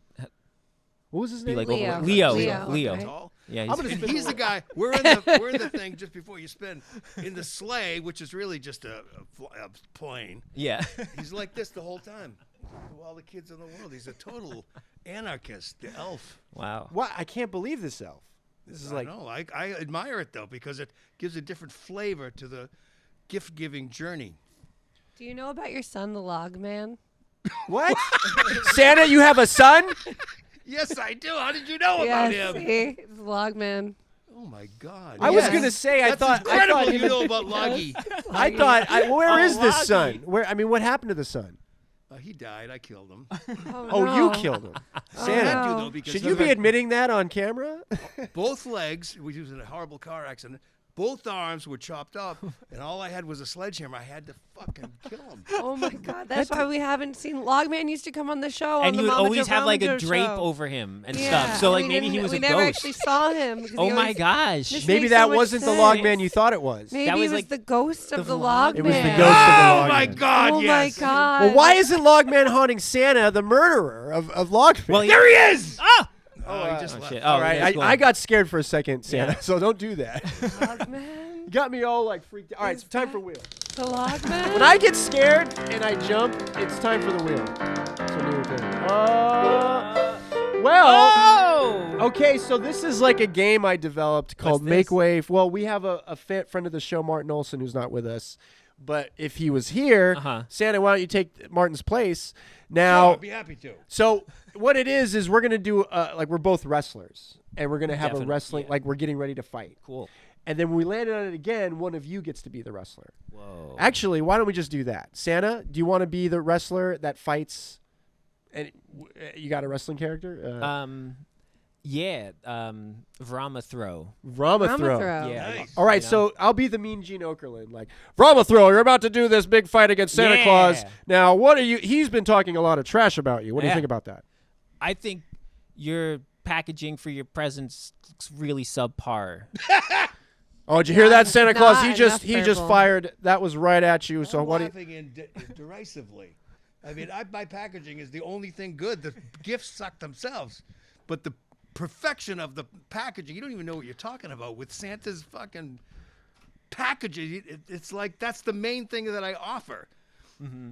What was his Be name? like Leo. Leo. Okay. Tall. Yeah, I'm gonna And spin he's the the guy. We're in the thing just before you spin in the sleigh, which is really just a plane. Yeah. He's like this the whole time. To all the kids in the world, he's a total anarchist. The elf. Wow. What? I can't believe this elf. This is like. No, I admire it though because it gives a different flavor to the gift-giving journey. Do you know about your son, the log man? What? Santa, you have a son? Yes, I do. How did you know about him? See? It's the log man. Oh my God! I was gonna say. That's I incredible. thought You know about Loggy. I thought. Where is this Loggy. son? Where? I mean, what happened to the son? He died. I killed him. Oh, no. you killed him. Santa. Had to, though, because Should you be admitting that on camera? both legs, which was in a horrible car accident, both arms were chopped off, and all I had was a sledgehammer. I had to fucking kill him. Oh my God, that's why we haven't seen. Logman used to come on the show. And on he the would Mama always Joe have like a VramaJoe drape show. over him and Yeah. stuff. So like We maybe he didn't- was we a never ghost. actually saw him. because Oh he my always- gosh. This Maybe makes that so much wasn't the sense. log man you thought it was. Maybe That it was was like the ghost of the vlog? log It was the man. ghost of the Oh log my man. God! Oh yes. my God. Well, why isn't Logman haunting Santa, the murderer of Logman? Well, There he is! Ah! Oh, he just Oh, left. shit. All Oh, right, that's cool. I got scared for a second, Santa, Yeah. so don't do that. Logman? You got me all like freaked out. All right, it's time for wheel. The log man? When I get scared and I jump, it's time for the wheel. It's a new thing. Well, okay, so this is like a game I developed called What's Make this? Way. Well, we have a friend of the show, Martin Olson, who's not with us. But if he was here, Santa, why don't you take Martin's place? Now, I'd be happy to. So what it is we're gonna do like we're both wrestlers, and we're gonna have a Definitely, wrestling like we're getting ready to fight. Cool. And then when we landed on it again, one of you gets to be the wrestler. Whoa. Actually, why don't we just do that? Santa, do you want to be the wrestler that fights? And you got a wrestling character? Yeah. Vrama throw. Vrama throw. Yeah. Nice. All right, so I'll be the mean Gene Okerlund. Like, Vrama throw, you're about to do this big fight against Santa Yeah. Claus. Now, what are you? He's been talking a lot of trash about you. What do you Yeah. think about that? I think your packaging for your presents looks really subpar. Oh, did you hear that, Santa Claus? not He just enough fired. That was right at you. So I'm what? Do you, laughing derisively. I mean, my packaging is the only thing good. The gifts suck themselves, but the perfection of the packaging, you don't even know what you're talking about with Santa's fucking packaging. It's like that's the main thing that I offer.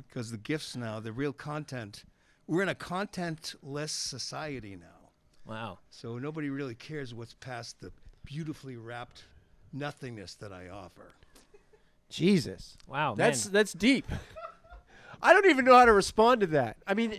Because the gifts now, the real content, we're in a contentless society now. Wow. So nobody really cares what's past the beautifully wrapped nothingness that I offer. Jesus. Wow, That's deep. I don't even know how to respond to that. I mean,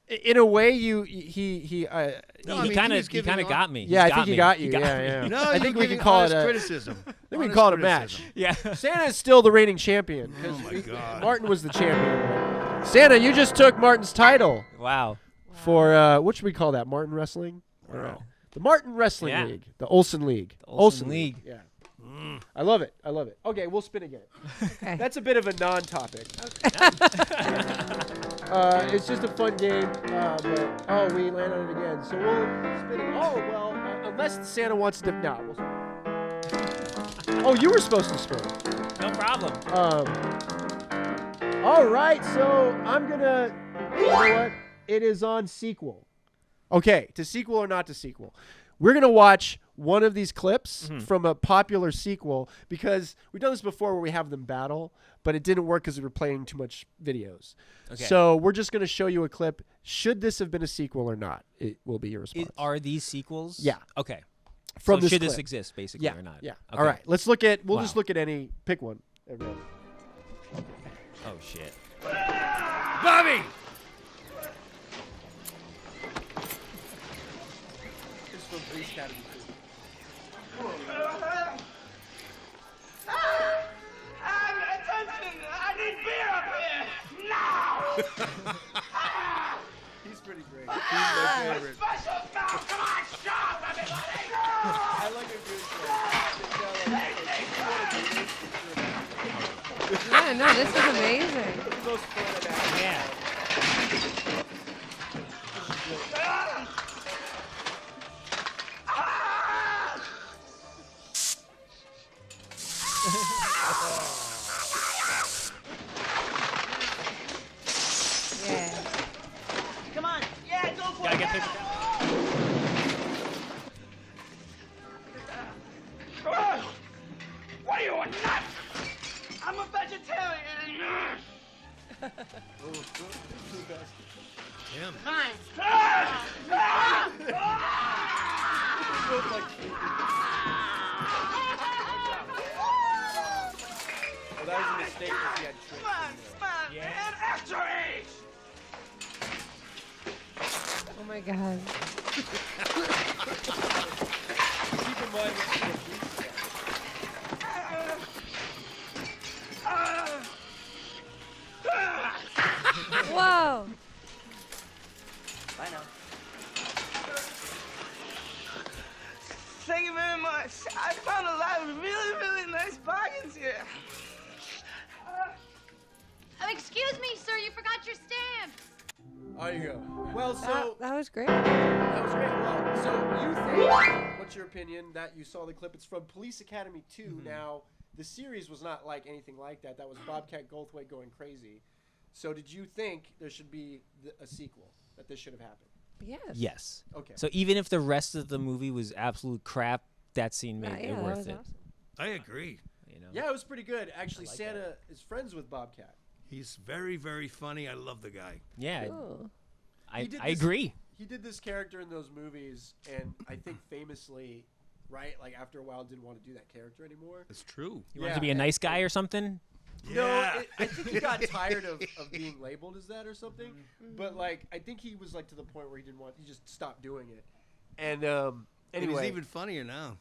In a way, he kind of got me. Yeah, He's I think he got you. Yeah. No, I you're think we can giving call it honest a criticism. I think we can Honest call it a match. criticism. Yeah. Santa is still the reigning champion. Oh my God. Martin was the champion. Santa, you just took Martin's title. Wow. For what should we call that? Martin Wrestling? Wow. The Martin Wrestling League. The Olsen League. The Olsen League. Yeah. I love it. Okay, we'll spin again. Okay. That's a bit of a non-topic. It's just a fun game, but we land on it again. So we'll spin it. Oh well, unless Santa wants to. No. Oh, you were supposed to spin. No problem. All right, so I'm gonna. You know what? It is on sequel. Okay, to sequel or not to sequel. We're gonna watch one of these clips from a popular sequel because we've done this before where we have them battle, but it didn't work because we were playing too much videos. Okay. So we're just gonna show you a clip. Should this have been a sequel or not? It will be your response. Are these sequels? Yeah. Okay. From so this should clip. this exist, basically, Yeah. or not? Yeah. Okay. All right. Let's look at. We'll Wow. just look at any. Pick one. Everyone. Oh shit. Bobby! This is from Police Academy 2. Attention! I need beer up here! Now! He's pretty great. He's my favorite. Special now! Come on, shop, everybody! I like a good Yeah, no, this is amazing. Yeah. Yeah. Come on! Yeah, go for Gotta it! get paper What are you, a nut? I'm a vegetarian. Damn. Mine. Well, that was a mistake because he had tricks. Come on, man. After age. Oh my God. Keep in mind what you Whoa. Bye now. Thank you very much. I found a lot of really, really nice bargains here. Excuse me, sir, you forgot your stamps. There you go. Well, so That was great. that was great. Well, so you think? What's your opinion? That you saw the clip? It's from Police Academy 2. Now, the series was not like anything like that. That was Bobcat Goldthwait going crazy. So, did you think there should be a sequel? That this should have happened? Yes. Yes. Okay. So even if the rest of the movie was absolute crap, that scene made Yeah, it that worth was it. awesome. I agree. You know. Yeah, it was pretty good. Actually, like Santa is friends with Bobcat. He's very, very funny. I love the guy. Yeah. Cool. He did I this- agree. He did this character in those movies, and I think famously, right? Like after a while, didn't want to do that character anymore. It's true. You wanted to be a nice guy or something? No, Yeah. I think he got tired of being labeled as that or something. But like, I think he was like to the point where he just stopped doing it. And And anyway, he's even funnier now.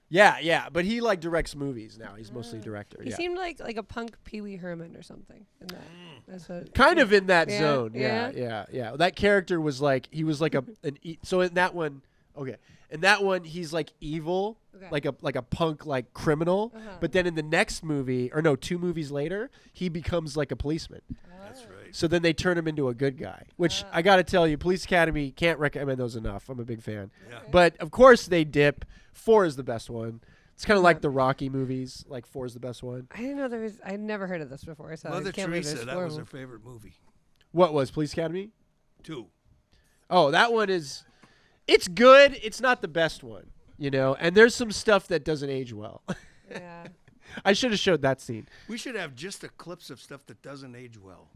yeah. But he like directs movies now. He's mostly a director. He Yeah. seemed like a punk Pee Wee Herman or something. In that. That's what. Kind of in that Yeah, zone. Yeah. That character was like he was like so in that one, okay. In that one, he's like evil, Okay. like a punk like criminal. Uh-huh. But then in the next movie, or no, 2 movies later, he becomes like a policeman. That's right. So then they turn him into a good guy, which I got to tell you, Police Academy, can't recommend those enough. I'm a big fan. Yeah. But of course they dip. 4 is the best one. It's kind of like the Rocky movies. Like 4 is the best one. I didn't know there was. I'd never heard of this before. So I Mother can't believe Teresa, there's that 4 was of her them. favorite movie. What was Police Academy? 2. Oh, that one is. It's good. It's not the best one, you know. And there's some stuff that doesn't age well. Yeah. I should have showed that scene. We should have just the clips of stuff that doesn't age well.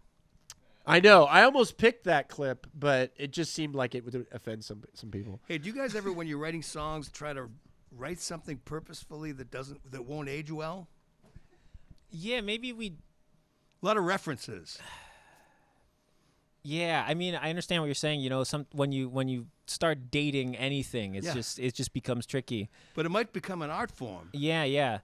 I know. I almost picked that clip, but it just seemed like it would offend some people. Hey, do you guys ever, when you're writing songs, try to write something purposefully that won't age well? Yeah, maybe we. A lot of references. Yeah, I mean, I understand what you're saying. You know, when you start dating anything, it just becomes tricky. But it might become an art form. Yeah.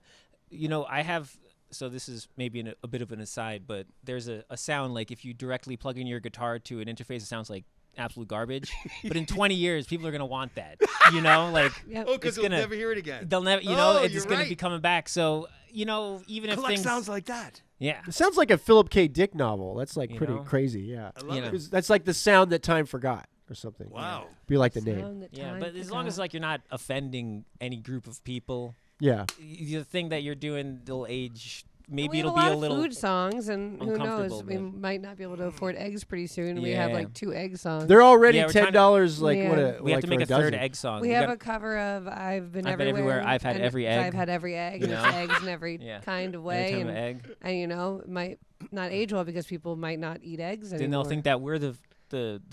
You know, I have. So this is maybe a bit of an aside, but there's a sound like if you directly plug in your guitar to an interface, it sounds like absolute garbage. But in 20 years, people are gonna want that. You know, like because they'll never hear it again. They'll never. You know, it's gonna be coming back. So you know, even if Collect things sounds like that. Yeah. It sounds like a Philip K. Dick novel. That's like pretty know? crazy. Yeah. I love it. That's like the sound that time forgot or something. Wow. Be like the name. Yeah, but as long as like you're not offending any group of people. Yeah. The thing that you're doing, they'll age. Maybe we have it'll a lot be a of little food songs, and who knows? uncomfortable, We but- might not be able to afford eggs pretty soon. We have Yeah. like 2 egg songs. They're already Yeah, we're trying to- $10. Like Yeah. what? A, We have like to for make a dozen. third egg song. We We have got- a cover of "I've Been I've been Everywhere." everywhere, I've had and every I've egg. had every egg. You There's know? eggs in every Yeah. kind of Every way, time and, an egg. and you know, it might not age well because people might not eat eggs Then anymore. they'll think that we're the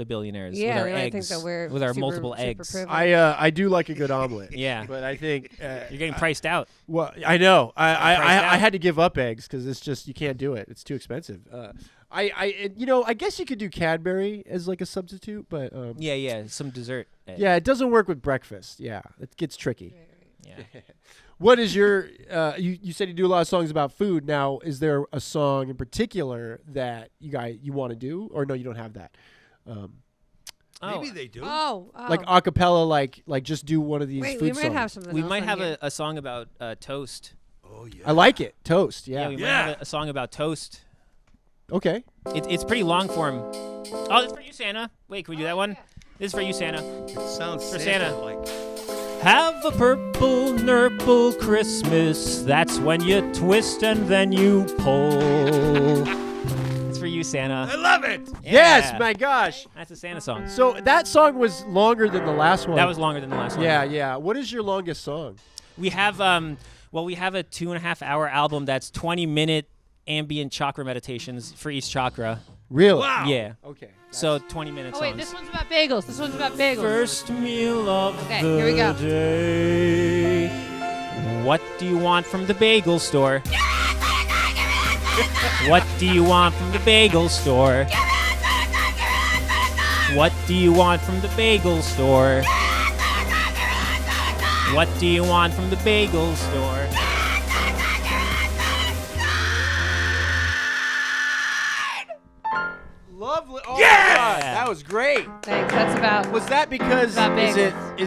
billionaires Yeah, with our they might eggs, think that we're with our super- multiple super eggs. privileged. I do like a good omelet. Yeah. But I think You're getting priced out. Well, I know. Priced I out. had to give up eggs because it's just you can't do it. It's too expensive. I guess you could do Cadbury as like a substitute, but Yeah, some dessert. yeah, it doesn't work with breakfast. Yeah, it gets tricky. Yeah. What is your? You said you do a lot of songs about food. Now, is there a song in particular that you want to do, or no, you don't have that? Maybe they do. Like a cappella, like just do one of these Wait, food we might songs. have something. We else might on have here. a song about toast. Oh yeah. I like it. Toast. Yeah. we might have a song about toast. Okay. It's pretty long form. Oh, this is for you, Santa. Wait, can we do that one? This is for you, Santa. It sounds For Santa-like. Have a purple nurple Christmas. That's when you twist and then you pull. It's for you, Santa. I love it. Yes, my gosh. That's a Santa song. So that song was longer than the last one. That was longer than the last one. Yeah. What is your longest song? We have we have a 2.5 hour album that's 20-minute ambient chakra meditations for each chakra. Really? Wow. Yeah. Okay. So 20 minutes. Oh wait, this one's about bagels. This one's about bagels. First meal of Okay, the here we go. day. What do you want from the bagel store? What do you want from the bagel store? What do you want from the bagel store? What do you want from the bagel store? Lovely. Oh Yeah! my God, that was great. Thanks. That's about. Was that because About is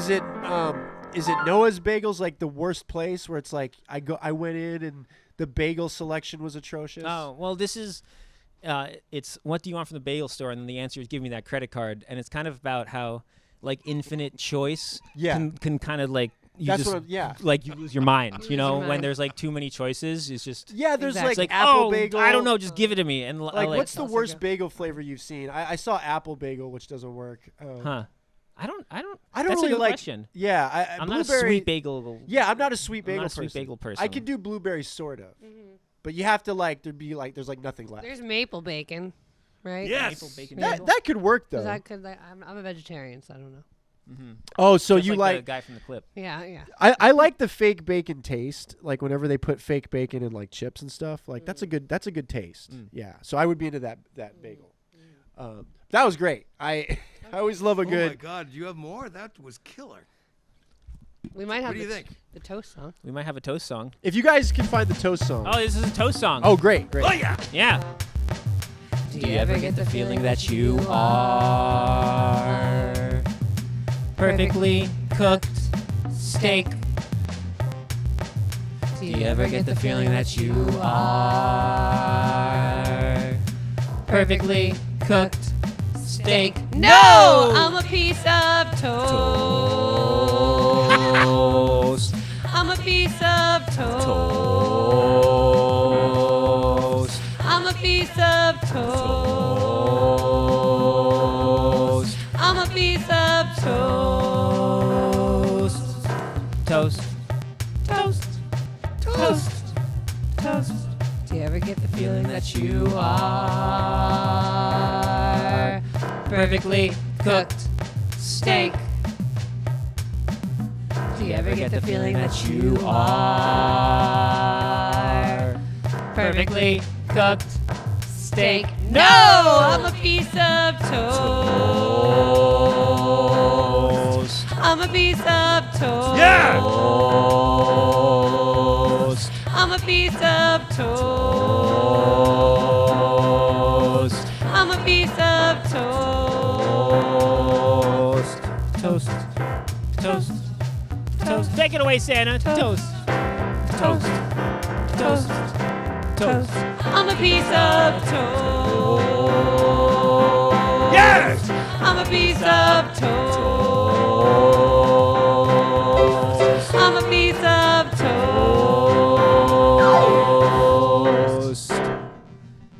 bagels. it Noah's Bagels like the worst place where it's like I went in and the bagel selection was atrocious? Oh, well, this is it's what do you want from the bagel store? And then the answer is give me that credit card. And it's kind of about how like infinite choice can kind of like you That's just what I'm- yeah. like you lose your mind, you know, your when mind. there's like too many choices. It's just Yeah, there's it's like apple oh, bagel. I don't know, just give it to me. And Like what's the worst bagel flavor you've seen? I saw apple bagel, which doesn't work. Huh. I don't I don't that's a really good like. question. Yeah, I'm not a blueberry- sweet bagel. Yeah, I'm not a sweet bagel I'm not a person. sweet bagel person. I can do blueberry sort of, but you have to like there's like nothing left. There's maple bacon, right? Maple bacon That bagel. that could work though. 'Cause I could. I'm a vegetarian, so I don't know. Oh, so Just you like the like? guy from the clip. Yeah. I like the fake bacon taste. Like whenever they put fake bacon in like chips and stuff. Like that's a good taste. Yeah. So I would be into that bagel. That was great. I always love a Oh good. my God, do you have more? That was killer. We might have. What do you the, think? The toast song. We might have a toast song. If you guys can find the toast song. Oh, this is a toast song. Oh, great. Oh yeah. Yeah. Do you ever get the feeling that you are perfectly cooked steak? Do you ever get the feeling that you are perfectly cooked steak? No, I'm a piece of toast. I'm a piece of toast. I'm a piece of toast. I'm a piece of toast. Toast. Toast. Toast. Toast. Do you ever get the feeling that you are perfectly cooked steak? Do you ever get the feeling that you are perfectly cooked steak. No, I'm a piece of toast. I'm a piece of toast. Yeah. Toast. I'm a piece of toast. I'm a piece of toast. Toast. Toast. Toast. Take it away, Santa. Toast. Toast. Toast. Toast. I'm a piece of toast. Yes! I'm a piece of toast. I'm a piece of toast.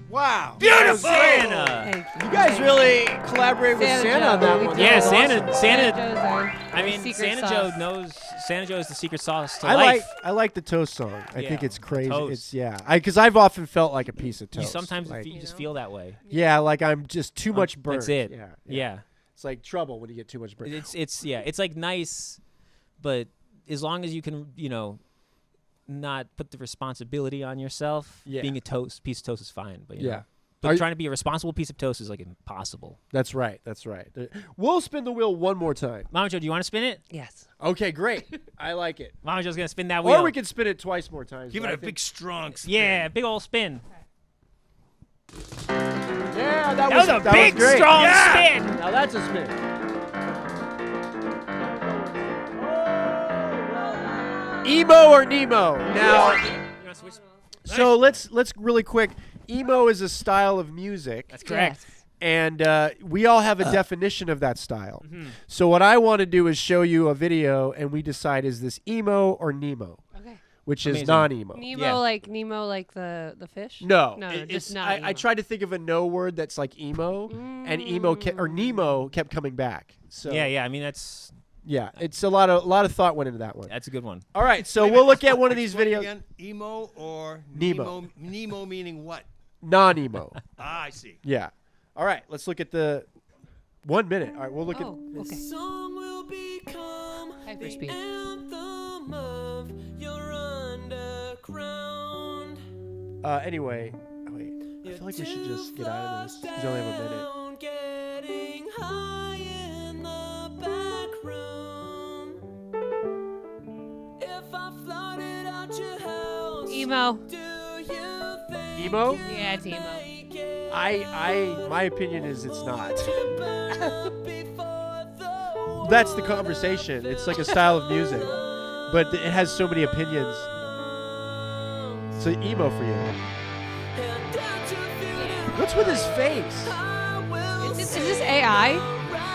Wow. Beautiful! Santa. You guys really collaborate with Santa on that one. Yeah, That was awesome. Santa. I mean, secret Santa sauce. Joe knows. Santa Joe is the secret sauce to I life. like the toast song. I think Yeah, it's crazy. toast. It's because I've often felt like a piece of You toast. sometimes like, you just feel that way. yeah, like I'm just too much burnt. That's it. Yeah, Yeah. It's like trouble when you get too much burnt. It's like nice, but as long as you can, not put the responsibility on yourself. Yeah. Being a piece of toast is fine, but you Yeah. know. But trying to be a responsible piece of toast is like impossible. That's right. That's right. We'll spin the wheel one more time. MamaJoe, do you want to spin it? Yes. Okay, great. I like it. MamaJoe's gonna spin that wheel. Or we can spin it twice more times. Give but it I a think- big strong spin. Yeah, big old spin. Yeah, That was a big, great. strong Yeah! spin. Now that's a spin. Emo or Nemo? Now, so let's really quick. Emo is a style of music. That's correct. And we all have a definition of that style. Mhm. So what I want to do is show you a video, and we decide is this emo or Nemo? Okay. Which is Amazing. non-emo. Nemo like the fish? No, No, it- just it's, not I emo. tried to think of a no word that's like emo, and Nemo kept coming back. So Yeah. I mean, that's it's a lot of thought went into that one. a good one. All right, so we'll look at one of these Explain videos. Again, emo or Nemo. Nemo meaning what? Non-emo. I see. Yeah. All right, let's look at the 1 minute. All right, we'll look at. Okay. Song will become Hyperspeed. the anthem of your underground. Anyway, wait. I feel like we should just get out of this. We only have a minute. Getting high in the back room. If I flooded out your house, Emo. do you think Emo? Yeah, it's emo. My opinion is it's not. That's the conversation. It's like a style of music, but it has so many opinions. So emo for you. What's with his face? Is this AI?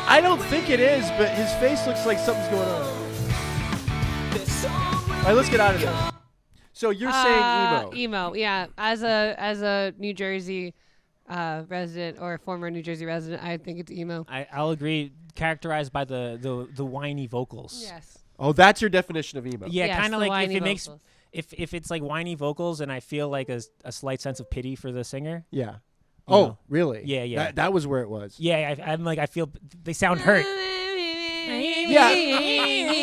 I don't think it is, but his face looks like something's going on. All right, let's get out of this. So you're saying emo? Emo, yeah. As a New Jersey resident or former New Jersey resident, I think it's emo. I'll agree. Characterized by the whiny vocals. Yes. Oh, that's your definition of emo. Yeah, Yes, kind the of like if whiny it makes vocals. if it's like whiny vocals and I feel like a slight sense of pity for the singer. Yeah. You Oh, know. really? Yeah. That was where it was. Yeah, I'm like I feel they sound hurt.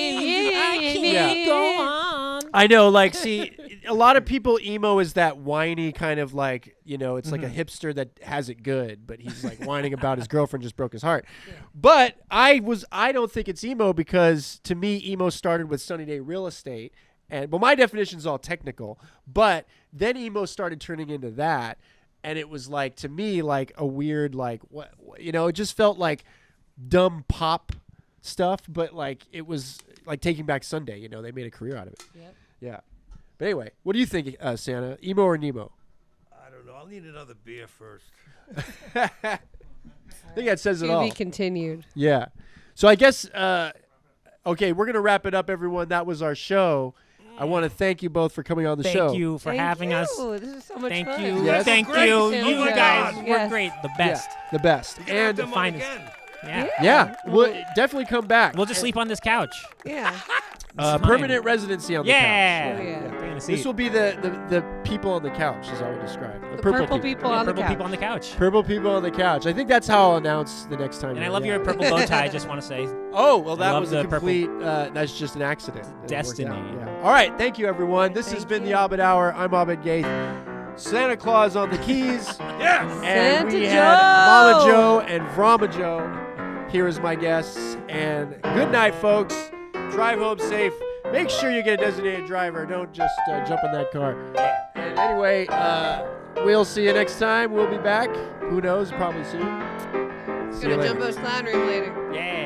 Yeah. Go on. I know, like, see, a lot of people emo is that whiny kind of like, it's like a hipster that has it good, but he's like whining about his girlfriend just broke his heart. But I don't think it's emo because to me, emo started with Sunny Day Real Estate. And my definition is all technical, but then emo started turning into that. And it was like, to me, like a weird, like, it just felt like dumb pop stuff, but like it was like Taking Back Sunday, they made a career out of it. Yep. Yeah. But anyway, what do you think, Santa? Emo or Nemo? I don't know. I'll need another beer first. I think that says it To all. be continued. Yeah. So I guess, okay, we're going to wrap it up, everyone. That was our show. I want to thank you both for coming on the show. Thank you for having us. This is so much Thank fun. you. Yes. Thank Great. you. Oh You my guys God. were Yes. great. The Yeah, best. the best. You're gonna have And them on finest. again. Yeah. yeah, we'll definitely come back. We'll just sleep on this couch. Yeah. Permanent residency on the couch. Yeah. Oh, yeah. Bring in a This seat. will be the people on the couch, is how I would describe it. The purple people Yeah, on the purple couch. people on the couch. Purple people on the couch. I think that's how I'll announce the next time. And I we're love there. your purple bow tie. I just want to say. Oh, well, I that love was the a purple. complete, that's just an accident. It worked Destiny. out, yeah. All right. Thank you, everyone. This has been the Abed Hour. I'm Abed Gaith. Santa Claus on the keys. Yes. And we Santa had Joe. MamaJoe and VramaJoe here as my guests. And good night, folks. Drive home safe. Make sure you get a designated driver. Don't just jump in that car. And anyway, we'll see you next time. We'll be back. Who knows? Probably soon. Let's See go you to later. Jumbo's Clown Room later. Yeah.